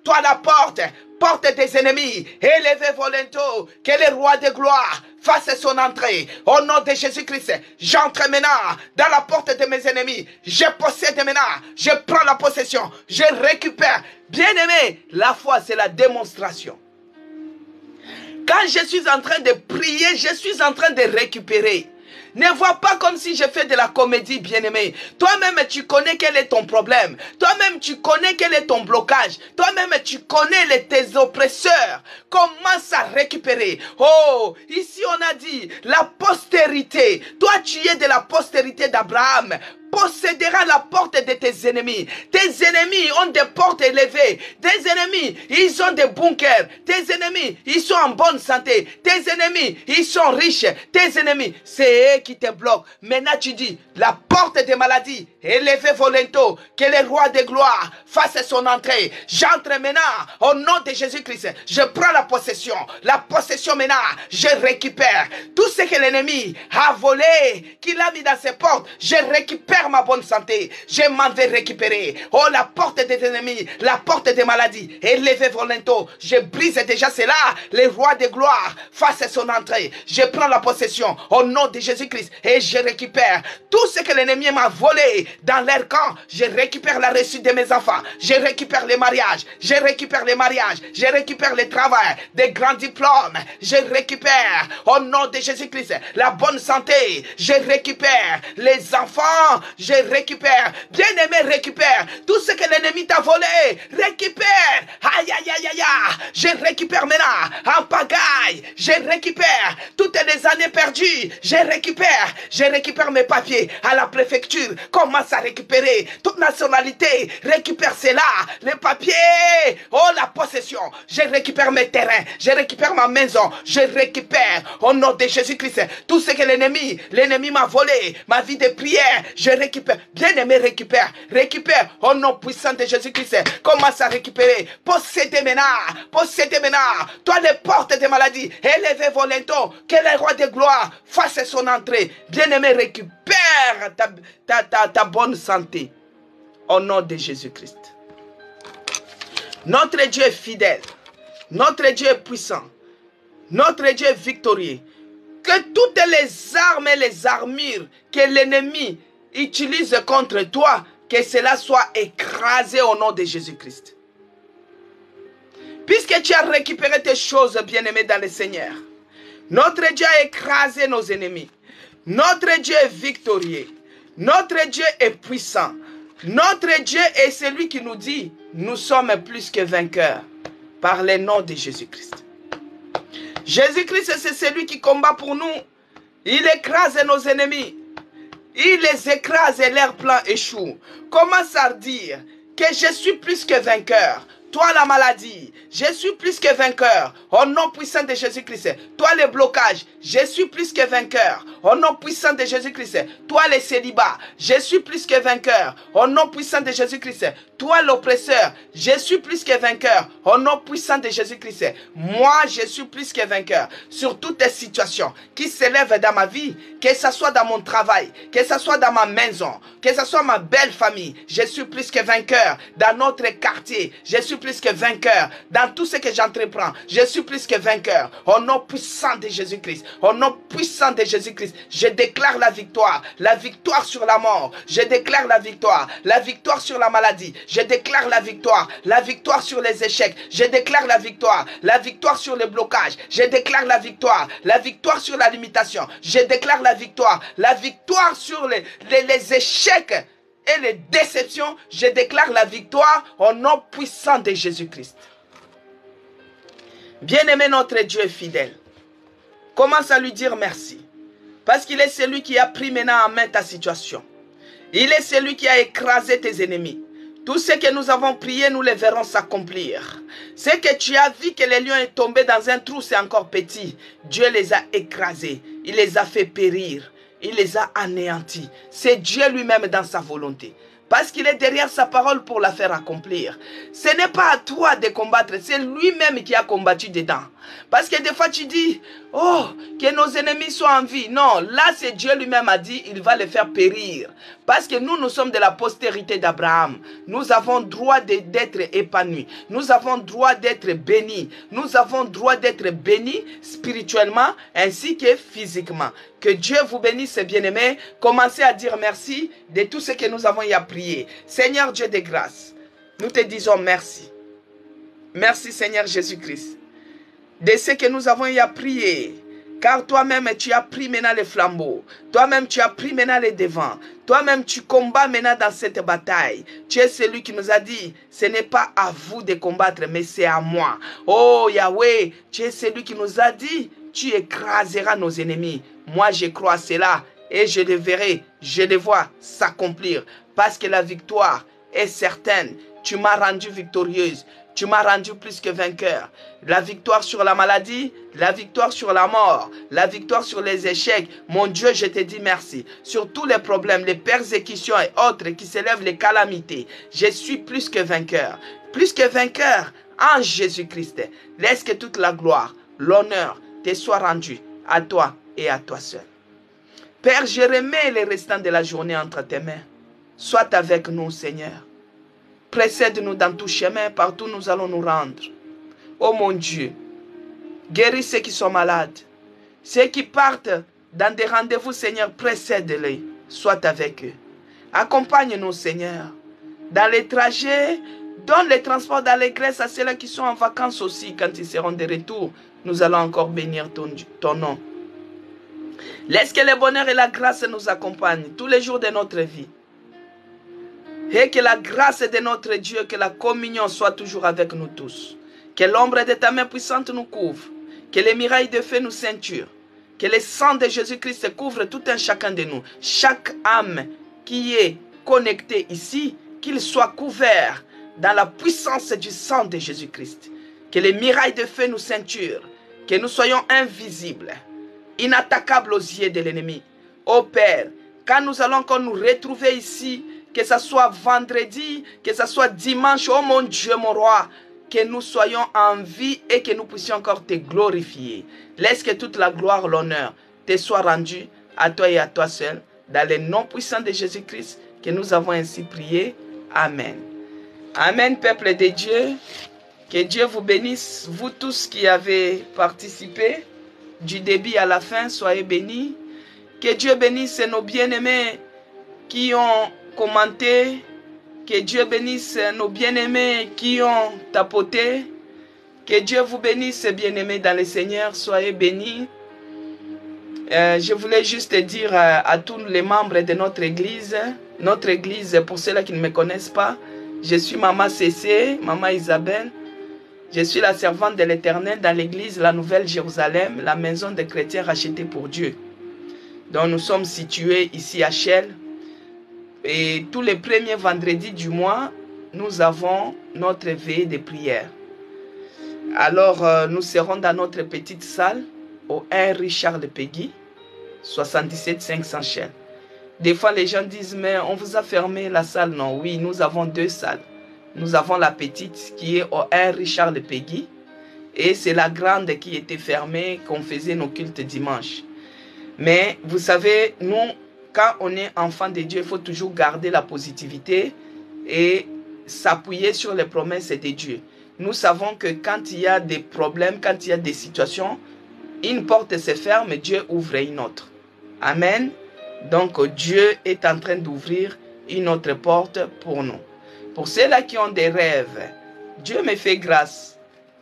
Toi la porte. Porte des ennemis, élevez volonto, que le roi de gloire fasse son entrée. Au nom de Jésus-Christ, j'entre maintenant dans la porte de mes ennemis. Je possède maintenant, je prends la possession, je récupère. Bien-aimé, la foi c'est la démonstration. Quand je suis en train de prier, je suis en train de récupérer. Ne vois pas comme si je fais de la comédie, bien-aimé. Toi-même, tu connais quel est ton problème. Toi-même, tu connais quel est ton blocage. Toi-même, tu connais tes oppresseurs. Commence à récupérer. Oh, ici on a dit la postérité. Toi, tu es de la postérité d'Abraham. Possédera la porte de tes ennemis. Tes ennemis ont des portes élevées. Tes ennemis, ils ont des bunkers. Tes ennemis, ils sont en bonne santé. Tes ennemis, ils sont riches. Tes ennemis, c'est eux qui te bloquent. Maintenant, tu dis, la porte des maladies, élevez volonto, que le roi de gloire fasse son entrée. J'entre maintenant au nom de Jésus-Christ. Je prends la possession. La possession maintenant, je récupère. Tout ce que l'ennemi a volé, qu'il a mis dans ses portes, je récupère ma bonne santé, je m'en vais récupérer. Oh, la porte des ennemis, la porte des maladies, élevez volonto, je brise déjà cela, le roi de gloire fasse son entrée. Je prends la possession au nom de Jésus-Christ et je récupère tout ce que l'ennemi m'a volé dans leur camp. Je récupère la réussite de mes enfants, je récupère les mariages, je récupère les mariages, je récupère le travail, des grands diplômes, je récupère au nom de Jésus-Christ la bonne santé, je récupère les enfants, je récupère. Bien-aimé, récupère. Tout ce que l'ennemi t'a volé, récupère. Aïe, aïe, aïe, aïe, aïe. Je récupère maintenant en pagaille. Je récupère toutes les années perdues. Je récupère mes papiers à la préfecture. Commence à récupérer toute nationalité. Récupère cela. Les papiers. Oh, la possession. Je récupère mes terrains. Je récupère ma maison. Je récupère au nom de Jésus-Christ tout ce que l'ennemi m'a volé. Ma vie de prière. Je récupère. Bien-aimé, récupère. Récupère au nom puissant de Jésus-Christ. Commence à récupérer. Possédez maintenant. Possédez maintenant. Toi, les portes des maladies. Élevez vos lentons. Que le roi de gloire fasse son entrée. Bien-aimé, récupère ta bonne santé. Au nom de Jésus-Christ. Notre Dieu est fidèle. Notre Dieu est puissant. Notre Dieu est victorieux. Que toutes les armes et les armures que l'ennemi utilise contre toi, que cela soit écrasé au nom de Jésus-Christ. Puisque tu as récupéré tes choses, bien-aimées dans le Seigneur, notre Dieu a écrasé nos ennemis. Notre Dieu est victorieux. Notre Dieu est puissant. Notre Dieu est celui qui nous dit, nous sommes plus que vainqueurs par le nom de Jésus-Christ. Jésus-Christ, c'est celui qui combat pour nous. Il écrase nos ennemis. Il les écrase et leur plan échoue. Commence à dire que je suis plus que vainqueur. Toi la maladie, je suis plus que vainqueur. Au nom puissant de Jésus-Christ. Toi les blocages, je suis plus que vainqueur. Au nom puissant de Jésus-Christ. Toi les célibats, je suis plus que vainqueur. Au nom puissant de Jésus-Christ. Toi l'oppresseur, je suis plus que vainqueur. Au nom puissant de Jésus-Christ. Moi, je suis plus que vainqueur. Sur toutes les situations qui s'élèvent dans ma vie, que ce soit dans mon travail, que ce soit dans ma maison, que ce soit ma belle famille, je suis plus que vainqueur. Dans notre quartier, je suis plus que vainqueur. Dans tout ce que j'entreprends, je suis plus que vainqueur. Au nom puissant de Jésus-Christ. Au nom puissant de Jésus-Christ, je déclare la victoire. La victoire sur la mort. Je déclare la victoire. La victoire sur la maladie. Je déclare la victoire. La victoire sur les échecs. Je déclare la victoire. La victoire sur les blocages. Je déclare la victoire. La victoire sur la limitation. Je déclare la victoire. La victoire sur les échecs et les déceptions. Je déclare la victoire au nom puissant de Jésus-Christ. Bien-aimé, notre Dieu est fidèle. Commence à lui dire merci. Parce qu'il est celui qui a pris maintenant en main ta situation. Il est celui qui a écrasé tes ennemis. Tout ce que nous avons prié, nous les verrons s'accomplir. Ce que tu as vu que les lions est tombé dans un trou, c'est encore petit. Dieu les a écrasés. Il les a fait périr. Il les a anéantis. C'est Dieu lui-même dans sa volonté. Parce qu'il est derrière sa parole pour la faire accomplir. Ce n'est pas à toi de combattre, c'est lui-même qui a combattu dedans. Parce que des fois tu dis, oh, que nos ennemis soient en vie. Non, là c'est Dieu lui-même a dit, il va les faire périr. Parce que nous sommes de la postérité d'Abraham. Nous avons droit d'être épanouis. Nous avons droit d'être bénis. Nous avons droit d'être bénis spirituellement ainsi que physiquement. Que Dieu vous bénisse, bien-aimés. Commencez à dire merci de tout ce que nous avons y à prier. Seigneur Dieu de grâce, nous te disons merci. Merci Seigneur Jésus-Christ. De ce que nous avons y à prier. Car toi-même, tu as pris maintenant les flambeaux. Toi-même, tu as pris maintenant les devants. Toi-même, tu combats maintenant dans cette bataille. Tu es celui qui nous a dit, ce n'est pas à vous de combattre, mais c'est à moi. Oh Yahweh, tu es celui qui nous a dit, tu écraseras nos ennemis. Moi, je crois à cela et je le verrai, je le vois s'accomplir. Parce que la victoire est certaine. Tu m'as rendu victorieuse. Tu m'as rendu plus que vainqueur. La victoire sur la maladie, la victoire sur la mort, la victoire sur les échecs. Mon Dieu, je te dis merci. Sur tous les problèmes, les persécutions et autres qui s'élèvent, les calamités. Je suis plus que vainqueur. Plus que vainqueur en Jésus-Christ. Laisse que toute la gloire, l'honneur te soit rendu à toi et à toi seul. Père, je remets les restants de la journée entre tes mains. Sois avec nous, Seigneur. Précède-nous dans tout chemin, partout nous allons nous rendre. Oh mon Dieu, guéris ceux qui sont malades. Ceux qui partent dans des rendez-vous, Seigneur, précède-les. Sois avec eux. Accompagne-nous, Seigneur. Dans les trajets, donne les transports d'allégresse à ceux-là qui sont en vacances aussi. Quand ils seront de retour, nous allons encore bénir ton nom. Laisse que le bonheur et la grâce nous accompagnent tous les jours de notre vie. Et que la grâce de notre Dieu, que la communion soit toujours avec nous tous. Que l'ombre de ta main puissante nous couvre. Que les mirailles de feu nous ceinturent. Que le sang de Jésus-Christ couvre tout un chacun de nous. Chaque âme qui est connectée ici, qu'il soit couvert dans la puissance du sang de Jésus-Christ. Que les mirailles de feu nous ceinturent. Que nous soyons invisibles, inattaquables aux yeux de l'ennemi. Ô Père, quand nous allons encore nous retrouver ici, que ce soit vendredi, que ce soit dimanche, oh mon Dieu, mon roi, que nous soyons en vie et que nous puissions encore te glorifier. Laisse que toute la gloire, l'honneur te soit rendue à toi et à toi seul, dans le nom puissant de Jésus-Christ, que nous avons ainsi prié. Amen. Amen, peuple de Dieu. Que Dieu vous bénisse, vous tous qui avez participé, du début à la fin, soyez bénis. Que Dieu bénisse nos bien-aimés qui ont commenté. Que Dieu bénisse nos bien-aimés qui ont tapoté. Que Dieu vous bénisse, bien-aimés dans le Seigneur. Soyez bénis. Je voulais juste dire à tous les membres de notre église, pour ceux-là qui ne me connaissent pas, je suis Maman Cécé, Maman Isabelle. Je suis la servante de l'Éternel dans l'église La Nouvelle Jérusalem, la maison des chrétiens rachetés pour Dieu. Donc nous sommes situés ici à Chelles. Et tous les premiers vendredis du mois, nous avons notre veillée de prière. Alors, nous serons dans notre petite salle au 1 Richard Le Peggy, 77 500 Shell. Des fois, les gens disent, mais on vous a fermé la salle. Non, oui, nous avons deux salles. Nous avons la petite qui est au 1 Richard Le Peggy. Et c'est la grande qui était fermée, qu'on faisait nos cultes dimanche. Mais vous savez, nous, quand on est enfant de Dieu, il faut toujours garder la positivité et s'appuyer sur les promesses de Dieu. Nous savons que quand il y a des problèmes, quand il y a des situations, une porte se ferme, Dieu ouvre une autre. Amen. Donc Dieu est en train d'ouvrir une autre porte pour nous. Pour ceux-là qui ont des rêves, Dieu me fait grâce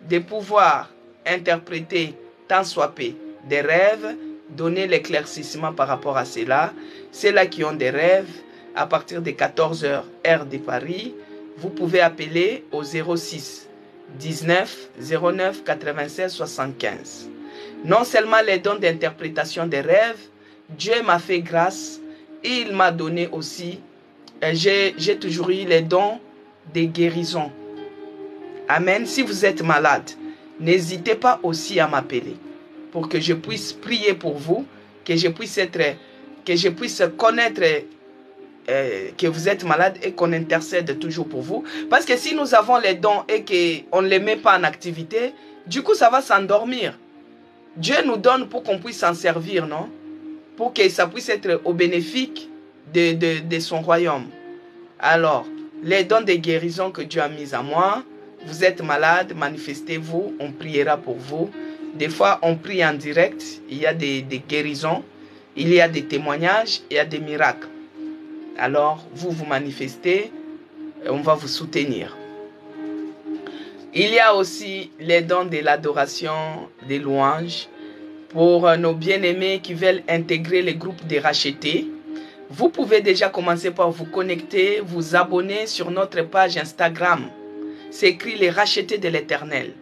de pouvoir interpréter tant soit peu des rêves, donner l'éclaircissement par rapport à cela. Ceux-là qui ont des rêves, à partir de 14 h heure de Paris, vous pouvez appeler au 06 19 09 96 75. Non seulement les dons d'interprétation des rêves, Dieu m'a fait grâce, et il m'a donné aussi, j'ai toujours eu les dons de guérison. Amen. Si vous êtes malade, n'hésitez pas aussi à m'appeler pour que je puisse prier pour vous, que je puisse connaître que vous êtes malade et qu'on intercède toujours pour vous. Parce que si nous avons les dons et qu'on ne les met pas en activité, du coup ça va s'endormir. Dieu nous donne pour qu'on puisse s'en servir, non? Pour que ça puisse être au bénéfice de son royaume. Alors, les dons de guérison que Dieu a mis à moi, vous êtes malade, manifestez-vous, on priera pour vous. Des fois, on prie en direct, il y a des guérisons, il y a des témoignages, il y a des miracles. Alors, vous manifestez, on va vous soutenir. Il y a aussi les dons de l'adoration, des louanges. Pour nos bien-aimés qui veulent intégrer les groupes des rachetés, vous pouvez déjà commencer par vous connecter, vous abonner sur notre page Instagram. C'est écrit les rachetés de l'Éternel.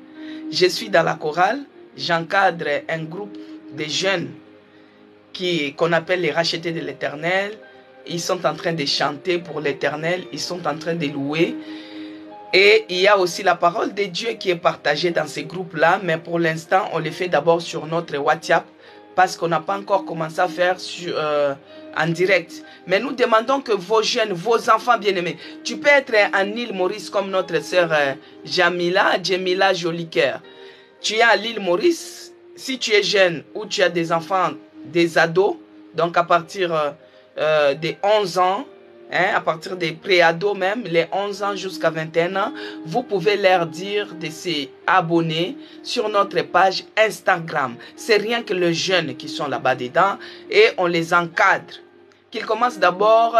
Je suis dans la chorale, j'encadre un groupe de jeunes qu'on appelle les rachetés de l'Éternel. Ils sont en train de chanter pour l'Éternel, ils sont en train de louer. Et il y a aussi la parole de Dieu qui est partagée dans ces groupes-là, mais pour l'instant, on les fait d'abord sur notre WhatsApp parce qu'on n'a pas encore commencé à faire en direct. Mais nous demandons que vos jeunes, vos enfants bien-aimés, tu peux être en île Maurice comme notre sœur Jamila Jolicoeur. Tu es à l'île Maurice, si tu es jeune ou tu as des enfants, des ados, donc à partir des 11 ans, à partir des pré-ados même, les 11 ans jusqu'à 21 ans, vous pouvez leur dire de s'abonner sur notre page Instagram. C'est rien que les jeunes qui sont là-bas dedans et on les encadre. Qu'ils commencent d'abord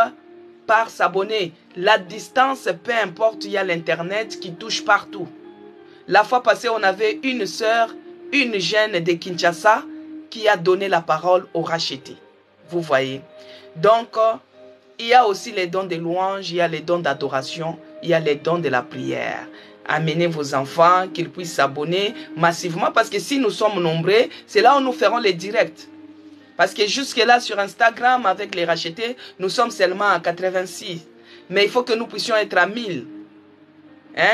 par s'abonner. La distance, peu importe, il y a l'internet qui touche partout. La fois passée, on avait une sœur, une jeune de Kinshasa qui a donné la parole aux rachetés. Vous voyez. Donc, il y a aussi les dons de louange, il y a les dons d'adoration, il y a les dons de la prière. Amenez vos enfants, qu'ils puissent s'abonner massivement, parce que si nous sommes nombreux, c'est là où nous ferons les directs. Parce que jusque-là, sur Instagram, avec les rachetés, nous sommes seulement à 86. Mais il faut que nous puissions être à 1000.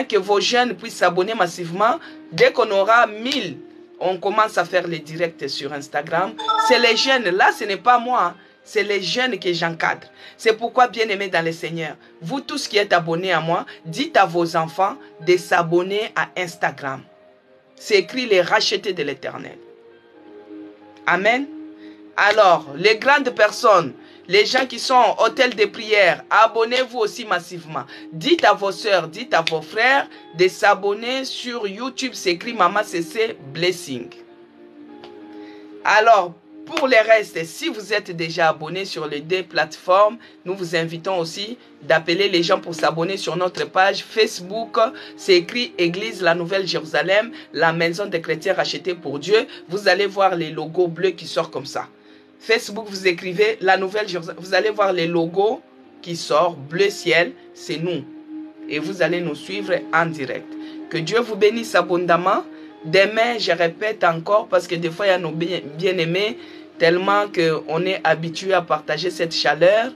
Que vos jeunes puissent s'abonner massivement. Dès qu'on aura 1000, on commence à faire les directs sur Instagram. C'est les jeunes, là ce n'est pas moi. C'est les jeunes que j'encadre. C'est pourquoi, bien-aimés dans le Seigneur, vous tous qui êtes abonnés à moi, dites à vos enfants de s'abonner à Instagram. C'est écrit les rachetés de l'Éternel. Amen. Alors, les grandes personnes, les gens qui sont en hôtel de prière, abonnez-vous aussi massivement. Dites à vos soeurs, dites à vos frères de s'abonner sur YouTube. C'est écrit Maman CC Blessing. Alors, pour les restes, si vous êtes déjà abonné sur les deux plateformes, nous vous invitons aussi d'appeler les gens pour s'abonner sur notre page Facebook. C'est écrit Église la Nouvelle Jérusalem, la maison des chrétiens rachetés pour Dieu. Vous allez voir les logos bleus qui sortent comme ça. Facebook, vous écrivez la Nouvelle Jérusalem. Vous allez voir les logos qui sortent, bleu ciel, c'est nous. Et vous allez nous suivre en direct. Que Dieu vous bénisse abondamment. Demain, je répète encore, parce que des fois, il y a nos bien-aimés, tellement qu'on est habitué à partager cette chaleur.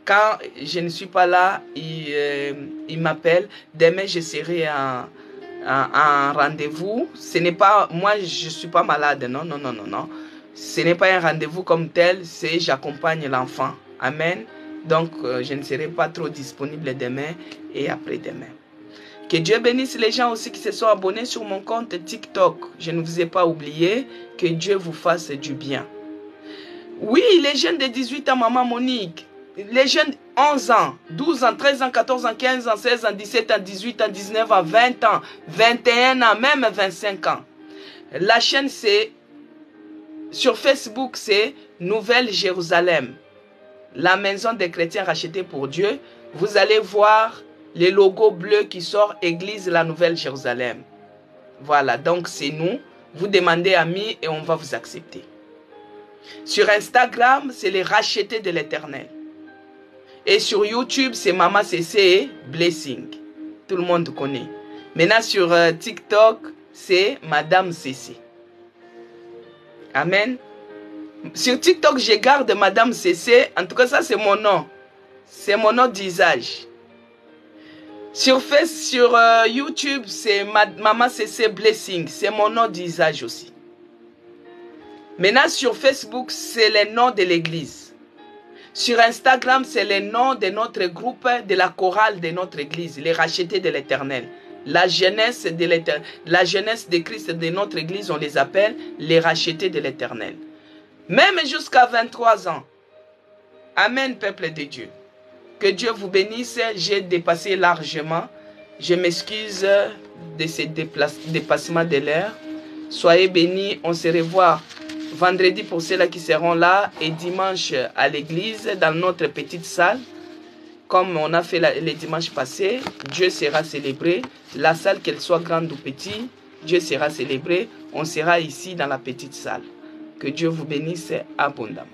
Quand je ne suis pas là, il m'appelle. Demain, je serai en rendez-vous. Ce n'est pas, moi, je ne suis pas malade. Non, non, non, non, non. Ce n'est pas un rendez-vous comme tel, c'est j'accompagne l'enfant. Amen. Donc, je ne serai pas trop disponible demain et après-demain. Que Dieu bénisse les gens aussi qui se sont abonnés sur mon compte TikTok. Je ne vous ai pas oublié. Que Dieu vous fasse du bien. Oui, les jeunes de 18 ans, Maman Monique. Les jeunes 11 ans, 12 ans, 13 ans, 14 ans, 15 ans, 16 ans, 17 ans, 18 ans, 19 ans, 20 ans, 21 ans, même 25 ans. La chaîne, c'est... Sur Facebook, c'est Nouvelle Jérusalem. La maison des chrétiens rachetée pour Dieu. Vous allez voir les logos bleus qui sortent Église la Nouvelle Jérusalem. Voilà, donc c'est nous. Vous demandez amis et on va vous accepter. Sur Instagram, c'est les rachetés de l'Éternel. Et sur YouTube, c'est Maman CC Blessing. Tout le monde connaît. Maintenant, sur TikTok, c'est Madame CC. Amen. Sur TikTok, je garde Madame CC. En tout cas, ça, c'est mon nom. C'est mon nom d'usage. Sur YouTube, c'est Maman CC Blessing. C'est mon nom d'usage aussi. Maintenant, sur Facebook, c'est le nom de l'église. Sur Instagram, c'est le nom de notre groupe, de la chorale de notre église, les rachetés de l'Éternel. La jeunesse de Christ de notre église, on les appelle les rachetés de l'Éternel. Même jusqu'à 23 ans. Amen, peuple de Dieu. Que Dieu vous bénisse. J'ai dépassé largement. Je m'excuse de ce dépassement de l'air. Soyez bénis. On se revoit vendredi pour ceux-là qui seront là et dimanche à l'église dans notre petite salle. Comme on a fait les dimanches passés, Dieu sera célébré. La salle, qu'elle soit grande ou petite, Dieu sera célébré. On sera ici dans la petite salle. Que Dieu vous bénisse abondamment.